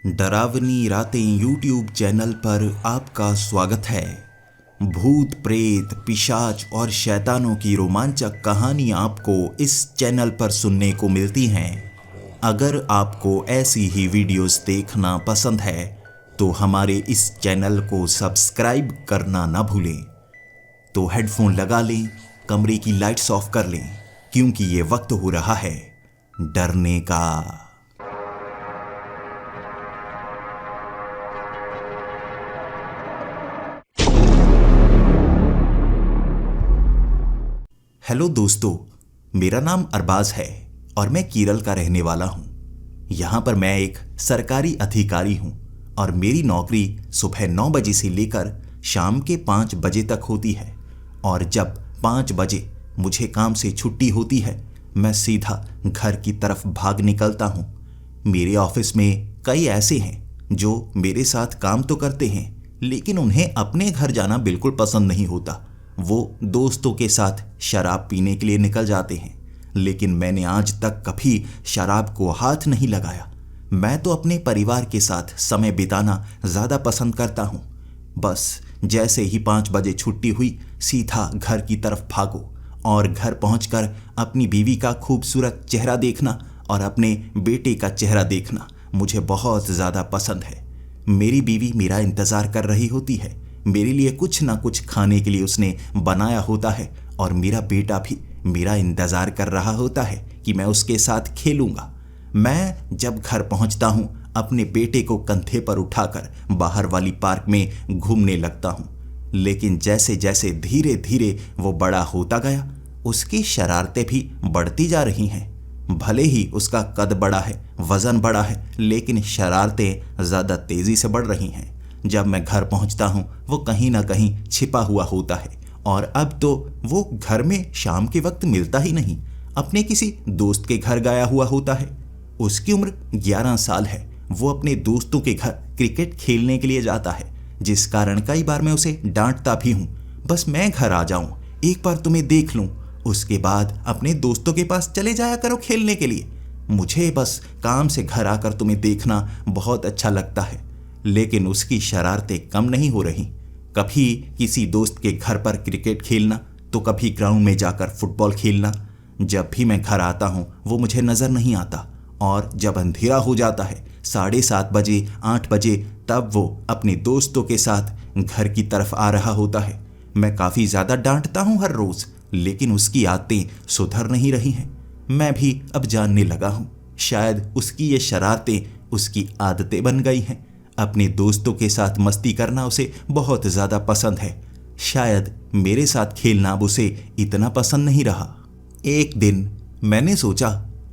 डरावनी रातें YouTube channel पर आपका स्वागत है। भूत प्रेत पिशाच और शैतानों की रोमांचक कहानी आपको इस चैनल पर सुनने को मिलती हैं। अगर आपको ऐसी ही वीडियोस देखना पसंद है तो हमारे इस चैनल को सब्सक्राइब करना ना भूलें। तो हेडफोन लगा लें, कमरे की लाइट्स ऑफ कर लें, क्योंकि ये वक्त हो रहा है डरने का। हेलो दोस्तों, मेरा नाम अरबाज है और मैं केरल का रहने वाला हूँ। यहाँ पर मैं एक सरकारी अधिकारी हूँ और मेरी नौकरी सुबह 9 बजे से लेकर शाम के 5 बजे तक होती है। और जब 5 बजे मुझे काम से छुट्टी होती है, मैं सीधा घर की तरफ भाग निकलता हूँ। मेरे ऑफिस में कई ऐसे हैं जो मेरे साथ काम तो करते हैं, लेकिन उन्हें अपने घर जाना बिल्कुल पसंद नहीं होता। वो दोस्तों के साथ शराब पीने के लिए निकल जाते हैं, लेकिन मैंने आज तक कभी शराब को हाथ नहीं लगाया। मैं तो अपने परिवार के साथ समय बिताना ज़्यादा पसंद करता हूँ। बस जैसे ही 5 बजे छुट्टी हुई, सीधा घर की तरफ भागो और घर पहुंचकर अपनी बीवी का खूबसूरत चेहरा देखना और अपने बेटे का चेहरा देखना मुझे बहुत ज़्यादा पसंद है। मेरी बीवी मेरा इंतज़ार कर रही होती है, मेरे लिए कुछ ना कुछ खाने के लिए उसने बनाया होता है और मेरा बेटा भी मेरा इंतज़ार कर रहा होता है कि मैं उसके साथ खेलूँगा। मैं जब घर पहुँचता हूँ, अपने बेटे को कंधे पर उठाकर बाहर वाली पार्क में घूमने लगता हूँ। लेकिन जैसे जैसे धीरे धीरे वो बड़ा होता गया, उसकी शरारतें भी बढ़ती जा रही हैं। भले ही उसका कद बड़ा है, वज़न बड़ा है, लेकिन शरारतें ज़्यादा तेज़ी से बढ़ रही हैं। जब मैं घर पहुंचता हूं, वो कहीं ना कहीं छिपा हुआ होता है और अब तो वो घर में शाम के वक्त मिलता ही नहीं, अपने किसी दोस्त के घर गया हुआ होता है। उसकी उम्र 11 साल है। वो अपने दोस्तों के घर क्रिकेट खेलने के लिए जाता है, जिस कारण कई बार मैं उसे डांटता भी हूँ, बस मैं घर आ जाऊँ, एक बार तुम्हें देख लूँ, उसके बाद अपने दोस्तों के पास चले जाया करो खेलने के लिए। मुझे बस काम से घर आकर तुम्हें देखना बहुत अच्छा लगता है। लेकिन उसकी शरारतें कम नहीं हो रही। कभी किसी दोस्त के घर पर क्रिकेट खेलना, तो कभी ग्राउंड में जाकर फुटबॉल खेलना। जब भी मैं घर आता हूँ, वो मुझे नज़र नहीं आता और जब अंधेरा हो जाता है 7:30 बजे 8 बजे, तब वो अपने दोस्तों के साथ घर की तरफ आ रहा होता है। मैं काफ़ी ज़्यादा डांटता हूँ हर रोज़, लेकिन उसकी आदतें सुधर नहीं रही हैं। मैं भी अब जानने लगा हूँ, शायद उसकी ये शरारतें उसकी आदतें बन गई हैं। अपने दोस्तों के साथ मस्ती करना उसे बहुत ज़्यादा पसंद है। शायद मेरे साथ खेलना अब उसे इतना पसंद नहीं रहा। एक दिन मैंने सोचा,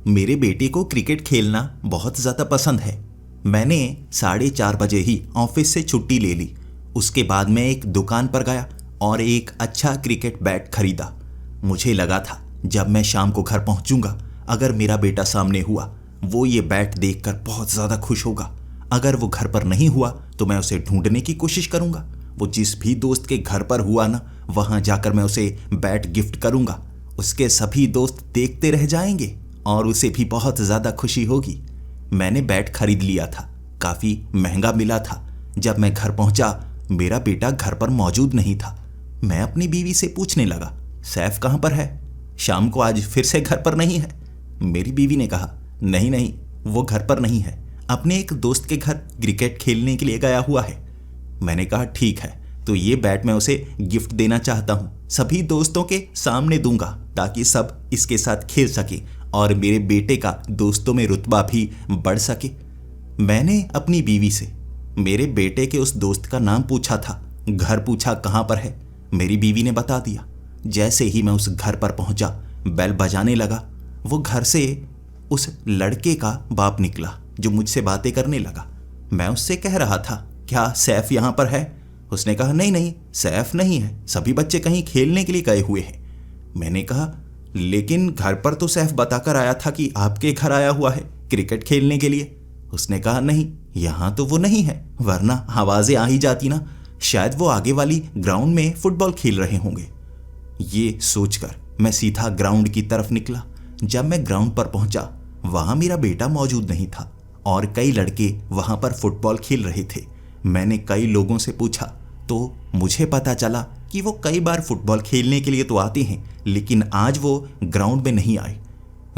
मेरे बेटे को क्रिकेट खेलना बहुत ज़्यादा पसंद है। मैंने 4:30 बजे ही ऑफिस से छुट्टी ले ली। उसके बाद मैं एक दुकान पर गया और एक अच्छा क्रिकेट बैट खरीदा। मुझे लगा था जब मैं शाम को घर पहुंचूंगा, अगर मेरा बेटा सामने हुआ, वो ये बैट देखकर बहुत ज़्यादा खुश होगा। अगर वो घर पर नहीं हुआ तो मैं उसे ढूंढने की कोशिश करूंगा। वो जिस भी दोस्त के घर पर हुआ ना, वहां जाकर मैं उसे बैट गिफ्ट करूंगा। उसके सभी दोस्त देखते रह जाएंगे और उसे भी बहुत ज़्यादा खुशी होगी। मैंने बैट खरीद लिया था, काफ़ी महंगा मिला था। जब मैं घर पहुंचा, मेरा बेटा घर पर मौजूद नहीं था। मैं अपनी बीवी से पूछने लगा, सैफ कहाँ पर है? शाम को आज फिर से घर पर नहीं है? मेरी बीवी ने कहा, नहीं नहीं, वो घर पर नहीं है, अपने एक दोस्त के घर क्रिकेट खेलने के लिए गया हुआ है। मैंने कहा, ठीक है, तो ये बैट मैं उसे गिफ्ट देना चाहता हूँ। सभी दोस्तों के सामने दूंगा ताकि सब इसके साथ खेल सके और मेरे बेटे का दोस्तों में रुतबा भी बढ़ सके। मैंने अपनी बीवी से मेरे बेटे के उस दोस्त का नाम पूछा था, घर पूछा कहाँ पर है। मेरी बीवी ने बता दिया। जैसे ही मैं उस घर पर पहुंचा, बेल बजाने लगा। वो घर से उस लड़के का बाप निकला जो मुझसे बातें करने लगा। मैं उससे कह रहा था, क्या सैफ यहाँ पर है? उसने कहा, नहीं नहीं, सैफ नहीं है, सभी बच्चे कहीं खेलने के लिए गए हुए हैं। मैंने कहा, लेकिन घर पर तो सैफ बताकर आया था कि आपके घर आया हुआ है क्रिकेट खेलने के लिए। उसने कहा, नहीं, यहाँ तो वो नहीं है, वरना आवाज़ें आ ही जाती ना। शायद वो आगे वाली ग्राउंड में फुटबॉल खेल रहे होंगे। ये सोचकर मैं सीधा ग्राउंड की तरफ निकला। जब मैं ग्राउंड पर पहुंचा, वहाँ मेरा बेटा मौजूद नहीं था और कई लड़के वहां पर फुटबॉल खेल रहे थे। मैंने कई लोगों से पूछा तो मुझे पता चला कि वो कई बार फुटबॉल खेलने के लिए तो आते हैं, लेकिन आज वो ग्राउंड में नहीं आए।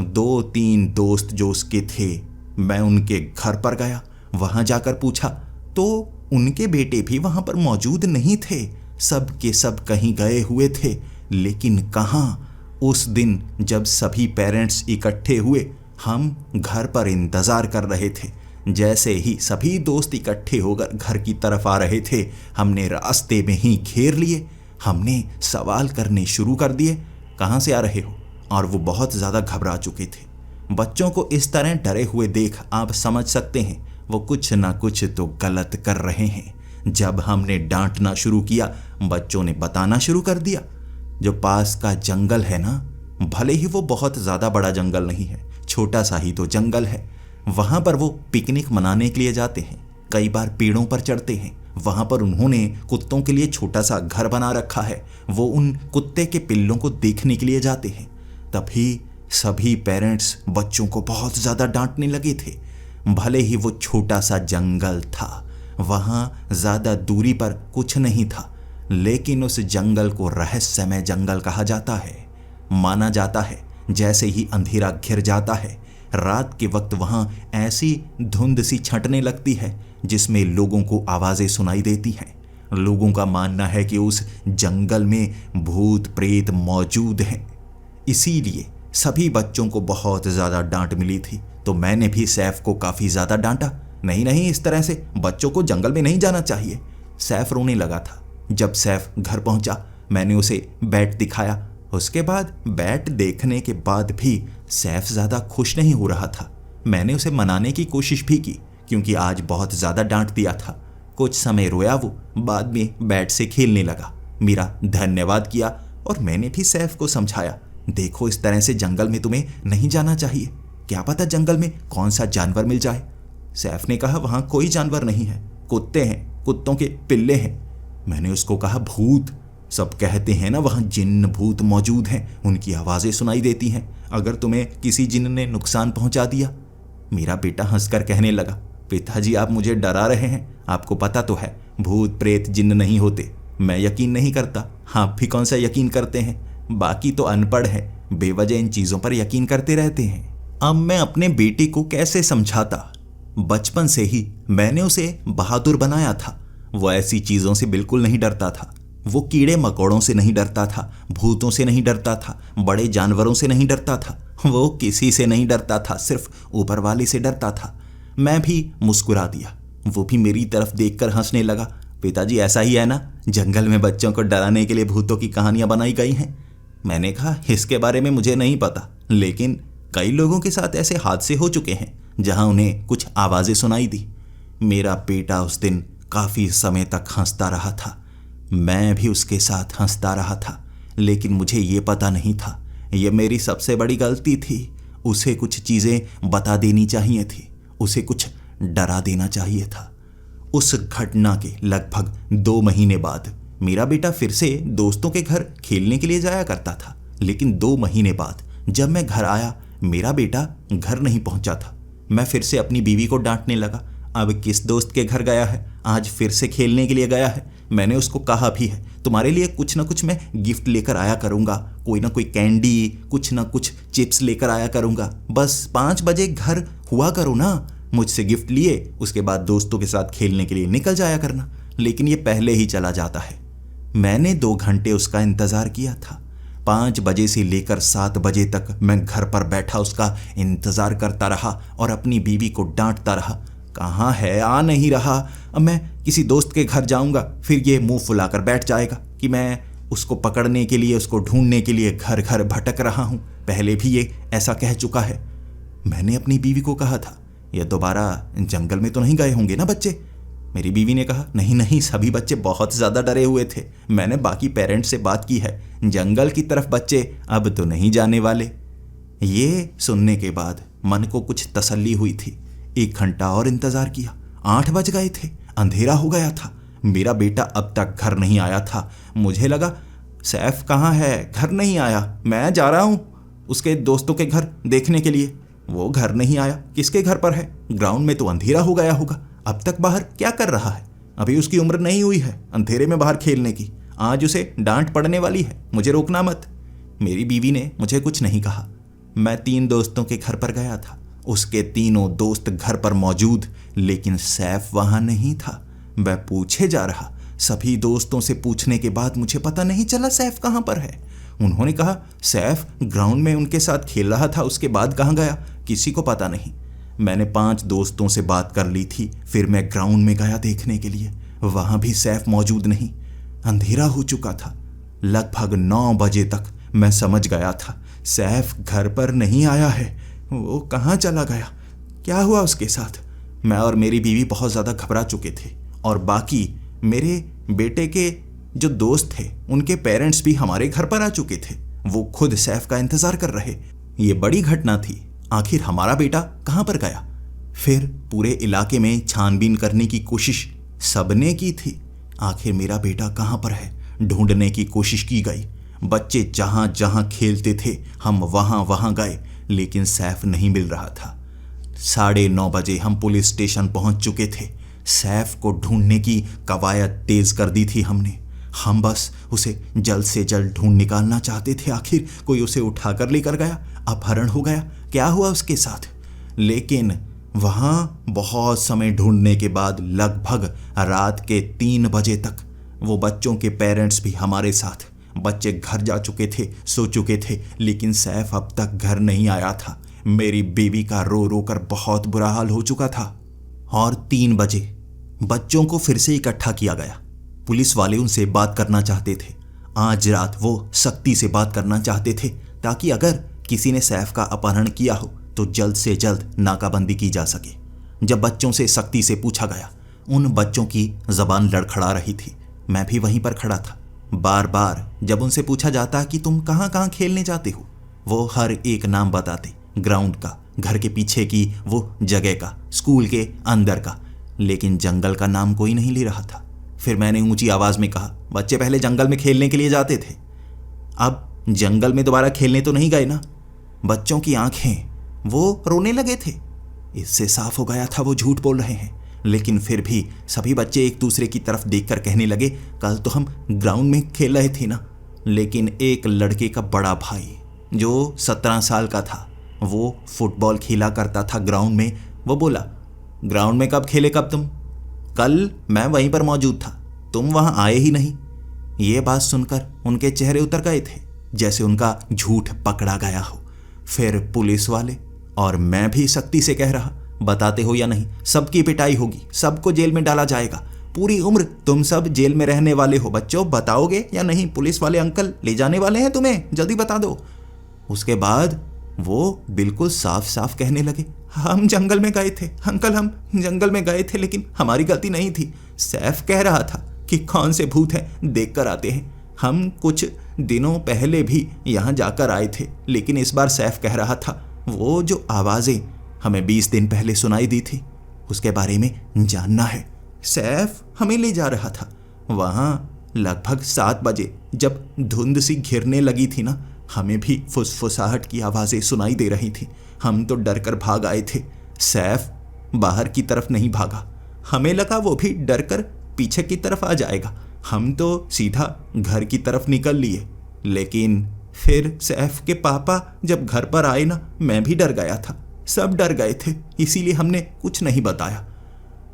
2-3 दोस्त जो उसके थे, मैं उनके घर पर गया। वहां जाकर पूछा तो उनके बेटे भी वहां पर मौजूद नहीं थे। सब के सब कहीं गए हुए थे। लेकिन कहाँ, उस दिन जब सभी पेरेंट्स इकट्ठे हुए, हम घर पर इंतजार कर रहे थे। जैसे ही सभी दोस्त इकट्ठे होकर घर की तरफ आ रहे थे, हमने रास्ते में ही घेर लिए। हमने सवाल करने शुरू कर दिए, कहाँ से आ रहे हो? और वो बहुत ज़्यादा घबरा चुके थे। बच्चों को इस तरह डरे हुए देख आप समझ सकते हैं वो कुछ ना कुछ तो गलत कर रहे हैं। जब हमने डांटना शुरू किया, बच्चों ने बताना शुरू कर दिया, जो पास का जंगल है ना, भले ही वो बहुत ज़्यादा बड़ा जंगल नहीं है, छोटा सा ही तो जंगल है, वहाँ पर वो पिकनिक मनाने के लिए जाते हैं। कई बार पेड़ों पर चढ़ते हैं। वहाँ पर उन्होंने कुत्तों के लिए छोटा सा घर बना रखा है। वो उन कुत्ते के पिल्लों को देखने के लिए जाते हैं। तभी सभी पेरेंट्स बच्चों को बहुत ज़्यादा डांटने लगे थे। भले ही वो छोटा सा जंगल था, वहाँ ज़्यादा दूरी पर कुछ नहीं था, लेकिन उस जंगल को रहस्यमय जंगल कहा जाता है। माना जाता है जैसे ही अंधेरा घिर जाता है, रात के वक्त वहाँ ऐसी धुंध सी छंटने लगती है जिसमें लोगों को आवाज़ें सुनाई देती हैं। लोगों का मानना है कि उस जंगल में भूत प्रेत मौजूद हैं। इसीलिए सभी बच्चों को बहुत ज़्यादा डांट मिली थी। तो मैंने भी सैफ को काफ़ी ज़्यादा डांटा, नहीं नहीं, इस तरह से बच्चों को जंगल में नहीं जाना चाहिए। सैफ रोने लगा था। जब सैफ घर पहुंचा, मैंने उसे बैट दिखाया। उसके बाद बैट देखने के बाद भी सैफ ज़्यादा खुश नहीं हो रहा था। मैंने उसे मनाने की कोशिश भी की, क्योंकि आज बहुत ज़्यादा डांट दिया था। कुछ समय रोया वो, बाद में बैट से खेलने लगा। मेरा धन्यवाद किया और मैंने भी सैफ को समझाया, देखो इस तरह से जंगल में तुम्हें नहीं जाना चाहिए, क्या पता जंगल में कौन सा जानवर मिल जाए। सैफ ने कहा वहाँ कोई जानवर नहीं है, कुत्ते हैं, कुत्तों के पिल्ले हैं। मैंने उसको कहा भूत, सब कहते हैं ना वहाँ जिन्न भूत मौजूद हैं, उनकी आवाज़ें सुनाई देती हैं। अगर तुम्हें किसी जिन्न ने नुकसान पहुँचा दिया। मेरा बेटा हंसकर कहने लगा, पिताजी आप मुझे डरा रहे हैं, आपको पता तो है भूत प्रेत जिन्न नहीं होते। मैं यकीन नहीं करता, आप भी कौन सा यकीन करते हैं? बाकी तो अनपढ़ है, बेवजह इन चीज़ों पर यकीन करते रहते हैं। अब मैं अपने बेटे को कैसे समझाता? बचपन से ही मैंने उसे बहादुर बनाया था। वो ऐसी चीज़ों से बिल्कुल नहीं डरता था। वो कीड़े मकोड़ों से नहीं डरता था, भूतों से नहीं डरता था, बड़े जानवरों से नहीं डरता था, वो किसी से नहीं डरता था, सिर्फ ऊपर वाले से डरता था। मैं भी मुस्कुरा दिया। वो भी मेरी तरफ देखकर हंसने लगा। पिताजी ऐसा ही है ना, जंगल में बच्चों को डराने के लिए भूतों की कहानियां बनाई गई हैं। मैंने कहा इसके बारे में मुझे नहीं पता, लेकिन कई लोगों के साथ ऐसे हादसे हो चुके हैं जहां उन्हें कुछ आवाज़ें सुनाई दी। मेरा बेटा उस दिन काफ़ी समय तक हंसता रहा था। मैं भी उसके साथ हंसता रहा था, लेकिन मुझे ये पता नहीं था ये मेरी सबसे बड़ी गलती थी। उसे कुछ चीज़ें बता देनी चाहिए थी, उसे कुछ डरा देना चाहिए था। उस घटना के लगभग 2 महीने बाद मेरा बेटा फिर से दोस्तों के घर खेलने के लिए जाया करता था, लेकिन 2 महीने बाद जब मैं घर आया, मेरा बेटा घर नहीं पहुंचा था। मैं फिर से अपनी बीवी को डांटने लगा, अब किस दोस्त के घर गया है, आज फिर से खेलने के लिए गया है। मैंने उसको कहा भी है तुम्हारे लिए कुछ ना कुछ मैं गिफ्ट लेकर आया करूँगा, कोई ना कोई कैंडी, कुछ ना कुछ चिप्स लेकर आया करूँगा, बस 5 बजे घर हुआ करो ना, मुझसे गिफ्ट लिए उसके बाद दोस्तों के साथ खेलने के लिए निकल जाया करना। लेकिन ये पहले ही चला जाता है। मैंने 2 घंटे उसका इंतज़ार किया था। 5 बजे से लेकर 7 बजे तक मैं घर पर बैठा उसका इंतज़ार करता रहा और अपनी बीवी को डांटता रहा, कहाँ है, आ नहीं रहा। अब मैं किसी दोस्त के घर जाऊंगा, फिर ये मुंह फुलाकर बैठ जाएगा कि मैं उसको पकड़ने के लिए, उसको ढूंढने के लिए घर घर भटक रहा हूँ। पहले भी ये ऐसा कह चुका है। मैंने अपनी बीवी को कहा था ये दोबारा जंगल में तो नहीं गए होंगे ना बच्चे? मेरी बीवी ने कहा नहीं नहीं, सभी बच्चे बहुत ज़्यादा डरे हुए थे। मैंने बाकी पेरेंट्स से बात की है, जंगल की तरफ बच्चे अब तो नहीं जाने वाले। ये सुनने के बाद मन को कुछ तसल्ली हुई थी। 1 घंटा और इंतज़ार किया। 8 बज गए थे, अंधेरा हो गया था। मेरा बेटा अब तक घर नहीं आया था। मुझे लगा सैफ कहाँ है, घर नहीं आया, मैं जा रहा हूँ उसके दोस्तों के घर देखने के लिए। वो घर नहीं आया, किसके घर पर है? ग्राउंड में तो अंधेरा हो गया होगा, अब तक बाहर क्या कर रहा है? अभी उसकी उम्र नहीं हुई है अंधेरे में बाहर खेलने की, आज उसे डांट पड़ने वाली है, मुझे रोकना मत। मेरी बीवी ने मुझे कुछ नहीं कहा। मैं 3 दोस्तों के घर पर गया था, उसके तीनों दोस्त घर पर मौजूद, लेकिन सैफ वहां नहीं था। मैं पूछे जा रहा, सभी दोस्तों से पूछने के बाद मुझे पता नहीं चला सैफ कहां पर है। उन्होंने कहा सैफ ग्राउंड में उनके साथ खेल रहा था, उसके बाद कहां गया किसी को पता नहीं। मैंने 5 दोस्तों से बात कर ली थी, फिर मैं ग्राउंड में गया देखने के लिए, वहां भी सैफ मौजूद नहीं। अंधेरा हो चुका था। लगभग 9 बजे तक मैं समझ गया था सैफ घर पर नहीं आया है। वो कहाँ चला गया, क्या हुआ उसके साथ? मैं और मेरी बीवी बहुत ज़्यादा घबरा चुके थे, और बाकी मेरे बेटे के जो दोस्त थे उनके पेरेंट्स भी हमारे घर पर आ चुके थे। वो खुद सैफ का इंतज़ार कर रहे। ये बड़ी घटना थी, आखिर हमारा बेटा कहाँ पर गया? फिर पूरे इलाके में छानबीन करने की कोशिश सबने की थी, आखिर मेरा बेटा कहाँ पर है ढूंढने की कोशिश की गई। बच्चे जहाँ जहाँ खेलते थे हम वहाँ वहाँ गए, लेकिन सैफ नहीं मिल रहा था। 9:30 बजे हम पुलिस स्टेशन पहुँच चुके थे। सैफ को ढूंढने की कवायद तेज कर दी थी हमने। हम बस उसे जल्द से जल्द ढूंढ निकालना चाहते थे। आखिर कोई उसे उठाकर लेकर गया, अपहरण हो गया, क्या हुआ उसके साथ? लेकिन वहाँ बहुत समय ढूंढने के बाद लगभग रात के 3 बजे तक वो बच्चों के पेरेंट्स भी हमारे साथ, बच्चे घर जा चुके थे, सो चुके थे, लेकिन सैफ अब तक घर नहीं आया था। मेरी बीवी का रो रो कर बहुत बुरा हाल हो चुका था। और 3 बजे बच्चों को फिर से इकट्ठा किया गया। पुलिस वाले उनसे बात करना चाहते थे। आज रात वो सख्ती से बात करना चाहते थे, ताकि अगर किसी ने सैफ का अपहरण किया हो तो जल्द से जल्द नाकाबंदी की जा सके। जब बच्चों से सख्ती से पूछा गया, उन बच्चों की जबान लड़खड़ा रही थी। मैं भी वहीं पर खड़ा था। बार बार जब उनसे पूछा जाता कि तुम कहाँ कहाँ खेलने जाते हो, वो हर एक नाम बताते, ग्राउंड का, घर के पीछे की वो जगह का, स्कूल के अंदर का, लेकिन जंगल का नाम कोई नहीं ले रहा था। फिर मैंने ऊंची आवाज में कहा, बच्चे पहले जंगल में खेलने के लिए जाते थे, अब जंगल में दोबारा खेलने तो नहीं गए ना? बच्चों की आंखें वो रोने लगे थे। इससे साफ हो गया था वो झूठ बोल रहे हैं। लेकिन फिर भी सभी बच्चे एक दूसरे की तरफ देखकर कहने लगे, कल तो हम ग्राउंड में खेल रहे थे ना। लेकिन एक लड़के का बड़ा भाई जो 17 साल का था, वो फुटबॉल खेला करता था ग्राउंड में, वो बोला, ग्राउंड में कब खेले, कब तुम? कल मैं वहीं पर मौजूद था, तुम वहां आए ही नहीं। ये बात सुनकर उनके चेहरे उतर गए थे, जैसे उनका झूठ पकड़ा गया हो। फिर पुलिस वाले और मैं भी सख्ती से कह रहा, बताते हो या नहीं, सबकी पिटाई होगी, सबको जेल में डाला जाएगा, पूरी उम्र तुम सब जेल में रहने वाले हो। बच्चों बताओगे या नहीं? पुलिस वाले अंकल ले जाने वाले हैं तुम्हें, जल्दी बता दो। उसके बाद वो बिल्कुल साफ साफ कहने लगे, हम जंगल में गए थे अंकल, हम जंगल में गए थे, लेकिन हमारी गलती नहीं थी। सैफ कह रहा था कि कौन से भूत हैं, देख कर आते हैं। हम कुछ दिनों पहले भी यहाँ जाकर आए थे, लेकिन इस बार सैफ कह रहा था वो जो आवाज़ें हमें 20 दिन पहले सुनाई दी थी, उसके बारे में जानना है। सैफ हमें ले जा रहा था। वहाँ लगभग 7 बजे जब धुंध सी घिरने लगी थी ना, हमें भी फुसफुसाहट की आवाज़ें सुनाई दे रही थी। हम तो डर कर भाग आए थे। सैफ बाहर की तरफ नहीं भागा, हमें लगा वो भी डर कर पीछे की तरफ आ जाएगा। हम तो सीधा घर की तरफ निकल लिए, लेकिन फिर सैफ के पापा जब घर पर आए ना, मैं भी डर गया था, सब डर गए थे, इसीलिए हमने कुछ नहीं बताया।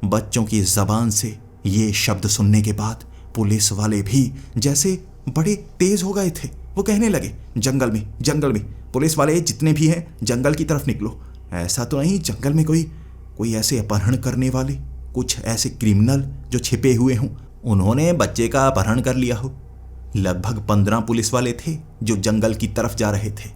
बच्चों की जबान से ये शब्द सुनने के बाद पुलिस वाले भी जैसे बड़े तेज हो गए थे। वो कहने लगे, जंगल में, जंगल में, पुलिस वाले जितने भी हैं जंगल की तरफ निकलो। ऐसा तो नहीं जंगल में कोई ऐसे अपहरण करने वाले, कुछ ऐसे क्रिमिनल जो छिपे हुए हों, उन्होंने बच्चे का अपहरण कर लिया हो। लगभग 15 पुलिस वाले थे जो जंगल की तरफ जा रहे थे।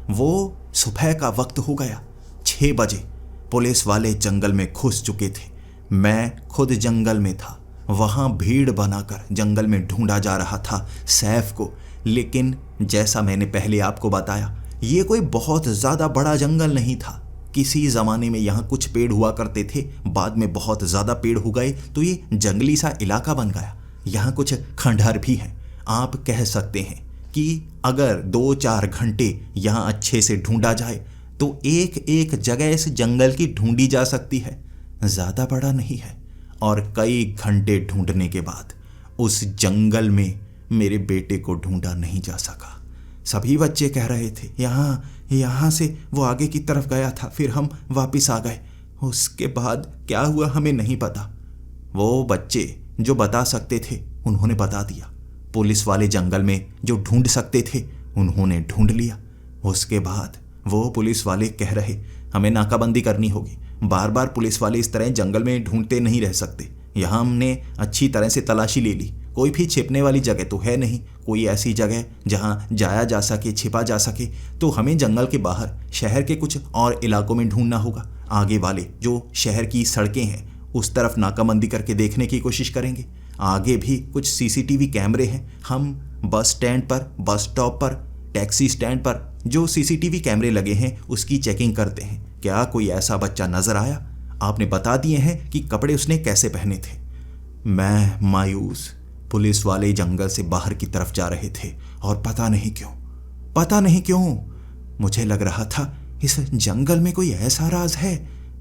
वो सुबह का वक्त हो गया, 6 बजे पुलिस वाले जंगल में घुस चुके थे। मैं खुद जंगल में था, वहाँ भीड़ बनाकर जंगल में ढूंढा जा रहा था सैफ को। लेकिन जैसा मैंने पहले आपको बताया, ये कोई बहुत ज़्यादा बड़ा जंगल नहीं था। किसी ज़माने में यहाँ कुछ पेड़ हुआ करते थे, बाद में बहुत ज़्यादा पेड़ हो गए तो ये जंगली सा इलाका बन गया। यहाँ कुछ खंडहर भी हैं। आप कह सकते हैं कि अगर 2-4 घंटे यहाँ अच्छे से ढूंढा जाए तो एक एक जगह इस जंगल की ढूंढी जा सकती है, ज़्यादा बड़ा नहीं है। और कई घंटे ढूंढने के बाद उस जंगल में मेरे बेटे को ढूंढा नहीं जा सका। सभी बच्चे कह रहे थे यहाँ से वो आगे की तरफ गया था, फिर हम वापस आ गए। उसके बाद क्या हुआ हमें नहीं पता। वो बच्चे जो बता सकते थे उन्होंने बता दिया, पुलिस वाले जंगल में जो ढूंढ सकते थे उन्होंने ढूंढ लिया। उसके बाद वो पुलिस वाले कह रहे हमें नाकाबंदी करनी होगी, बार बार पुलिस वाले इस तरह जंगल में ढूंढते नहीं रह सकते। यहाँ हमने अच्छी तरह से तलाशी ले ली, कोई भी छिपने वाली जगह तो है नहीं, कोई ऐसी जगह जहाँ जाया जा सके, छिपा जा सके। तो हमें जंगल के बाहर शहर के कुछ और इलाकों में ढूंढना होगा। आगे वाले जो शहर की सड़कें हैं उस तरफ नाकाबंदी करके देखने की कोशिश करेंगे। आगे भी कुछ सीसीटीवी कैमरे हैं, हम बस स्टैंड पर, बस स्टॉप पर, टैक्सी स्टैंड पर जो सीसीटीवी कैमरे लगे हैं उसकी चेकिंग करते हैं। क्या कोई ऐसा बच्चा नजर आया? आपने बता दिए हैं कि कपड़े उसने कैसे पहने थे। मैं मायूस, पुलिस वाले जंगल से बाहर की तरफ जा रहे थे और पता नहीं क्यों मुझे लग रहा था इस जंगल में कोई ऐसा राज है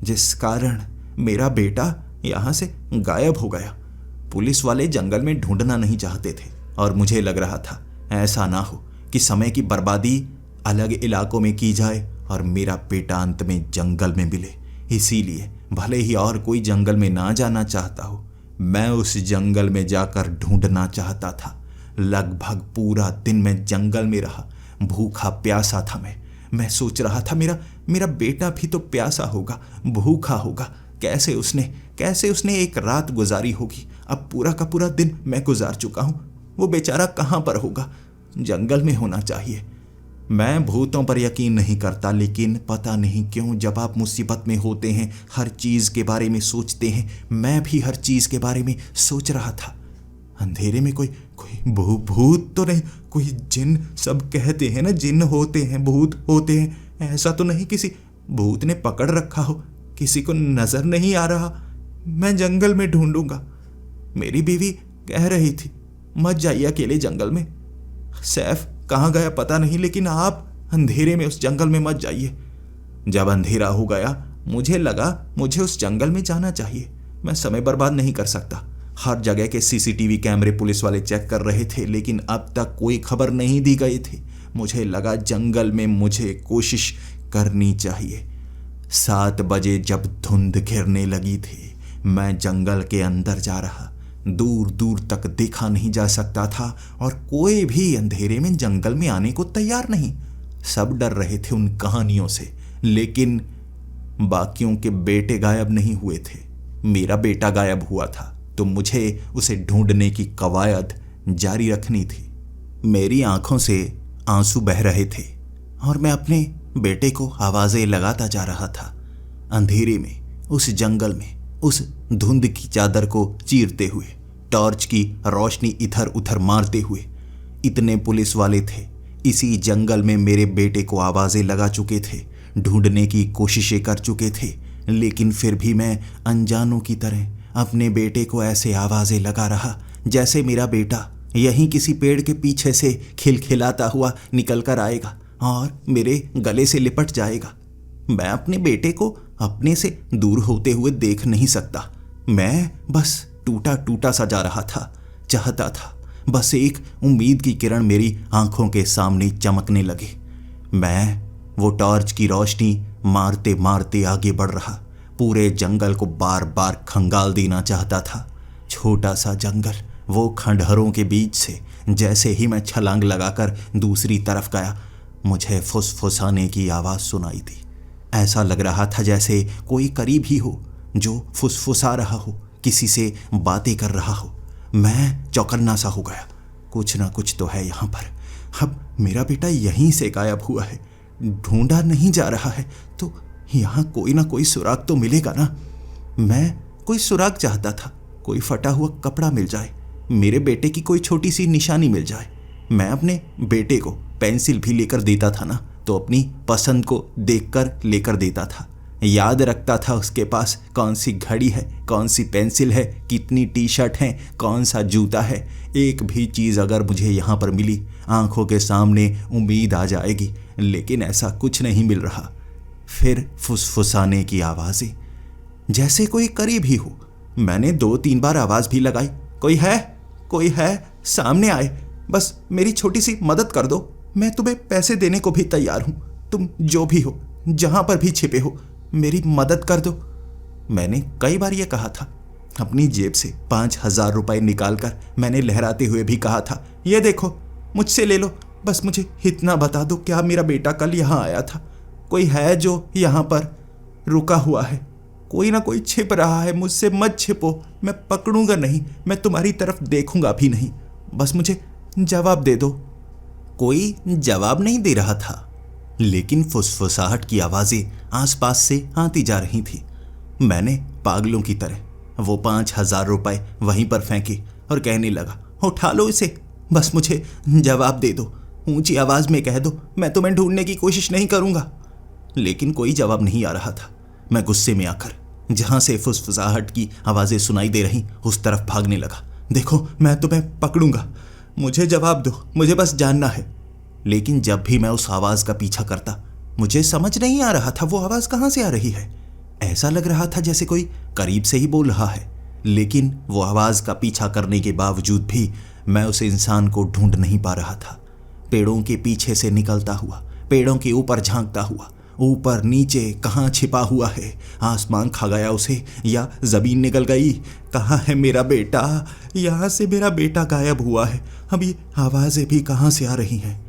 जिस कारण मेरा बेटा यहाँ से गायब हो गया। पुलिस वाले जंगल में ढूंढना नहीं चाहते थे और मुझे लग रहा था ऐसा ना हो कि समय की बर्बादी अलग इलाकों में की जाए और मेरा बेटा अंत में जंगल में मिले। इसीलिए भले ही और कोई जंगल में ना जाना चाहता हो, मैं उस जंगल में जाकर ढूंढना चाहता था। लगभग पूरा दिन मैं जंगल में रहा, भूखा प्यासा था। मैं सोच रहा था मेरा बेटा भी तो प्यासा होगा, भूखा होगा। कैसे उसने एक रात गुजारी होगी। अब पूरा का पूरा दिन मैं गुजार चुका हूँ। वो बेचारा कहाँ पर होगा? जंगल में होना चाहिए। मैं भूतों पर यकीन नहीं करता, लेकिन पता नहीं क्यों जब आप मुसीबत में होते हैं हर चीज़ के बारे में सोचते हैं। मैं भी हर चीज़ के बारे में सोच रहा था। अंधेरे में कोई भूत तो नहीं, कोई जिन, सब कहते हैं ना जिन होते हैं, भूत होते हैं। ऐसा तो नहीं किसी भूत ने पकड़ रखा हो, किसी को नजर नहीं आ रहा। मैं जंगल में ढूंढूंगा। मेरी बीवी कह रही थी मत जाइए अकेले जंगल में। सैफ कहाँ गया पता नहीं, लेकिन आप अंधेरे में उस जंगल में मत जाइए। जब अंधेरा हो गया मुझे लगा मुझे उस जंगल में जाना चाहिए। मैं समय बर्बाद नहीं कर सकता। हर जगह के सीसीटीवी कैमरे पुलिस वाले चेक कर रहे थे, लेकिन अब तक कोई खबर नहीं दी गई थी। मुझे लगा जंगल में मुझे कोशिश करनी चाहिए। 7 बजे जब धुंध घिरने लगी थी, मैं जंगल के अंदर जा रहा। दूर दूर तक देखा नहीं जा सकता था और कोई भी अंधेरे में जंगल में आने को तैयार नहीं। सब डर रहे थे उन कहानियों से, लेकिन बाकियों के बेटे गायब नहीं हुए थे। मेरा बेटा गायब हुआ था, तो मुझे उसे ढूंढने की कवायद जारी रखनी थी। मेरी आंखों से आंसू बह रहे थे और मैं अपने बेटे को आवाजें लगाता जा रहा था। अंधेरे में, उस जंगल में, उस धुंध की चादर को चीरते हुए, टॉर्च की रोशनी इधर उधर मारते हुए। इतने पुलिस वाले थे इसी जंगल में, मेरे बेटे को आवाजें लगा चुके थे, ढूंढने की कोशिशें कर चुके थे, लेकिन फिर भी मैं अनजानों की तरह अपने बेटे को ऐसे आवाजें लगा रहा जैसे मेरा बेटा यहीं किसी पेड़ के पीछे से खिलखिलाता हुआ निकल कर आएगा और मेरे गले से लिपट जाएगा। मैं अपने बेटे को अपने से दूर होते हुए देख नहीं सकता। मैं बस टूटा टूटा सा जा रहा था। चाहता था बस एक उम्मीद की किरण मेरी आंखों के सामने चमकने लगे। मैं वो टॉर्च की रोशनी मारते मारते आगे बढ़ रहा। पूरे जंगल को बार बार खंगाल देना चाहता था। छोटा सा जंगल, वो खंडहरों के बीच से जैसे ही मैं छलांग लगाकर दूसरी तरफ गया, मुझे फुसफुसाने की आवाज़ सुनाई दी। ऐसा लग रहा था जैसे कोई करीब ही हो जो फुसफुसा रहा हो, किसी से बातें कर रहा हो। मैं चौकन्ना सा हो गया। कुछ ना कुछ तो है यहाँ पर। अब मेरा बेटा यहीं से गायब हुआ है, ढूंढा नहीं जा रहा है, तो यहाँ कोई ना कोई सुराग तो मिलेगा ना। मैं कोई सुराग चाहता था, कोई फटा हुआ कपड़ा मिल जाए, मेरे बेटे की कोई छोटी सी निशानी मिल जाए। मैं अपने बेटे को पेंसिल भी लेकर देता था ना, तो अपनी पसंद को देखकर लेकर देता था। याद रखता था उसके पास कौन सी घड़ी है, कौन सी पेंसिल है, कितनी टी शर्ट है, कौन सा जूता है। एक भी चीज़ अगर मुझे यहाँ पर मिली, आंखों के सामने उम्मीद आ जाएगी, लेकिन ऐसा कुछ नहीं मिल रहा। फिर फुसफुसाने की आवाजें, जैसे कोई करीब ही हो। मैंने 2-3 बार आवाज भी लगाई, कोई है, कोई है, सामने आए, बस मेरी छोटी सी मदद कर दो, मैं तुम्हें पैसे देने को भी तैयार हूं, तुम जो भी हो, जहां पर भी छिपे हो, मेरी मदद कर दो। मैंने कई बार यह कहा था। अपनी जेब से 5,000 रुपए निकालकर मैंने लहराते हुए भी कहा था, ये देखो, मुझसे ले लो, बस मुझे इतना बता दो, क्या मेरा बेटा कल यहाँ आया था? कोई है जो यहाँ पर रुका हुआ है? कोई ना कोई छिप रहा है, मुझसे मत छिपो, मैं पकड़ूंगा नहीं, मैं तुम्हारी तरफ देखूंगा भी नहीं, बस मुझे जवाब दे दो। कोई जवाब नहीं दे रहा था, लेकिन फुसफुसाहट की आवाजें आसपास से आती जा रही थी। मैंने पागलों की तरह वो 5,000 रुपए वहीं पर फेंके और कहने लगा, उठा लो इसे, बस मुझे जवाब दे दो, ऊंची आवाज में कह दो, मैं तुम्हें ढूंढने की कोशिश नहीं करूंगा। लेकिन कोई जवाब नहीं आ रहा था। मैं गुस्से में आकर जहां से फुसफुसाहट की आवाजें सुनाई दे रही उस तरफ भागने लगा। देखो, मैं तुम्हें पकड़ूंगा, मुझे जवाब दो, मुझे बस जानना है। लेकिन जब भी मैं उस आवाज का पीछा करता, मुझे समझ नहीं आ रहा था वो आवाज कहां से आ रही है। ऐसा लग रहा था जैसे कोई करीब से ही बोल रहा है, लेकिन वो आवाज का पीछा करने के बावजूद भी मैं उस इंसान को ढूंढ नहीं पा रहा था। पेड़ों के पीछे से निकलता हुआ, पेड़ों के ऊपर झांकता हुआ, ऊपर नीचे कहाँ छिपा हुआ है, आसमान खा गया उसे या जमीन निकल गई? कहाँ है मेरा बेटा? यहाँ से मेरा बेटा गायब हुआ है, अब ये आवाजें भी कहाँ से आ रही हैं?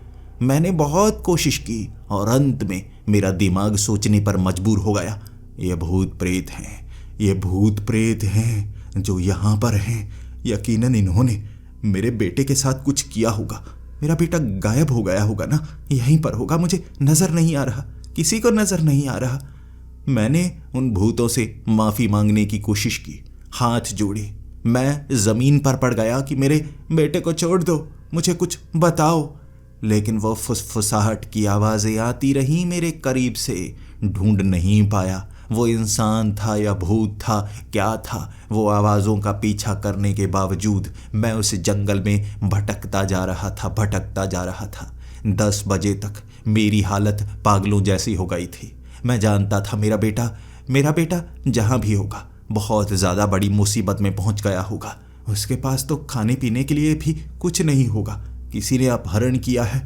मैंने बहुत कोशिश की और अंत में मेरा दिमाग सोचने पर मजबूर हो गया, ये भूत प्रेत हैं, ये भूत प्रेत हैं जो यहाँ पर हैं। यकीनन इन्होंने मेरे बेटे के साथ कुछ किया होगा। मेरा बेटा गायब हो गया होगा ना, यहीं पर होगा, मुझे नजर नहीं आ रहा, किसी को नजर नहीं आ रहा। मैंने उन भूतों से माफी मांगने की कोशिश की, हाथ जोड़े, मैं जमीन पर पड़ गया कि मेरे बेटे को छोड़ दो, मुझे कुछ बताओ। लेकिन वो फुसफुसाहट की आवाजें आती रही मेरे करीब से। ढूंढ नहीं पाया वो इंसान था या भूत था, क्या था। वो आवाज़ों का पीछा करने के बावजूद मैं उस जंगल में भटकता जा रहा था, भटकता जा रहा था। 10 बजे तक मेरी हालत पागलों जैसी हो गई थी। मैं जानता था मेरा बेटा जहाँ भी होगा बहुत ज़्यादा बड़ी मुसीबत में पहुँच गया होगा। उसके पास तो खाने पीने के लिए भी कुछ नहीं होगा। किसी ने अपहरण किया है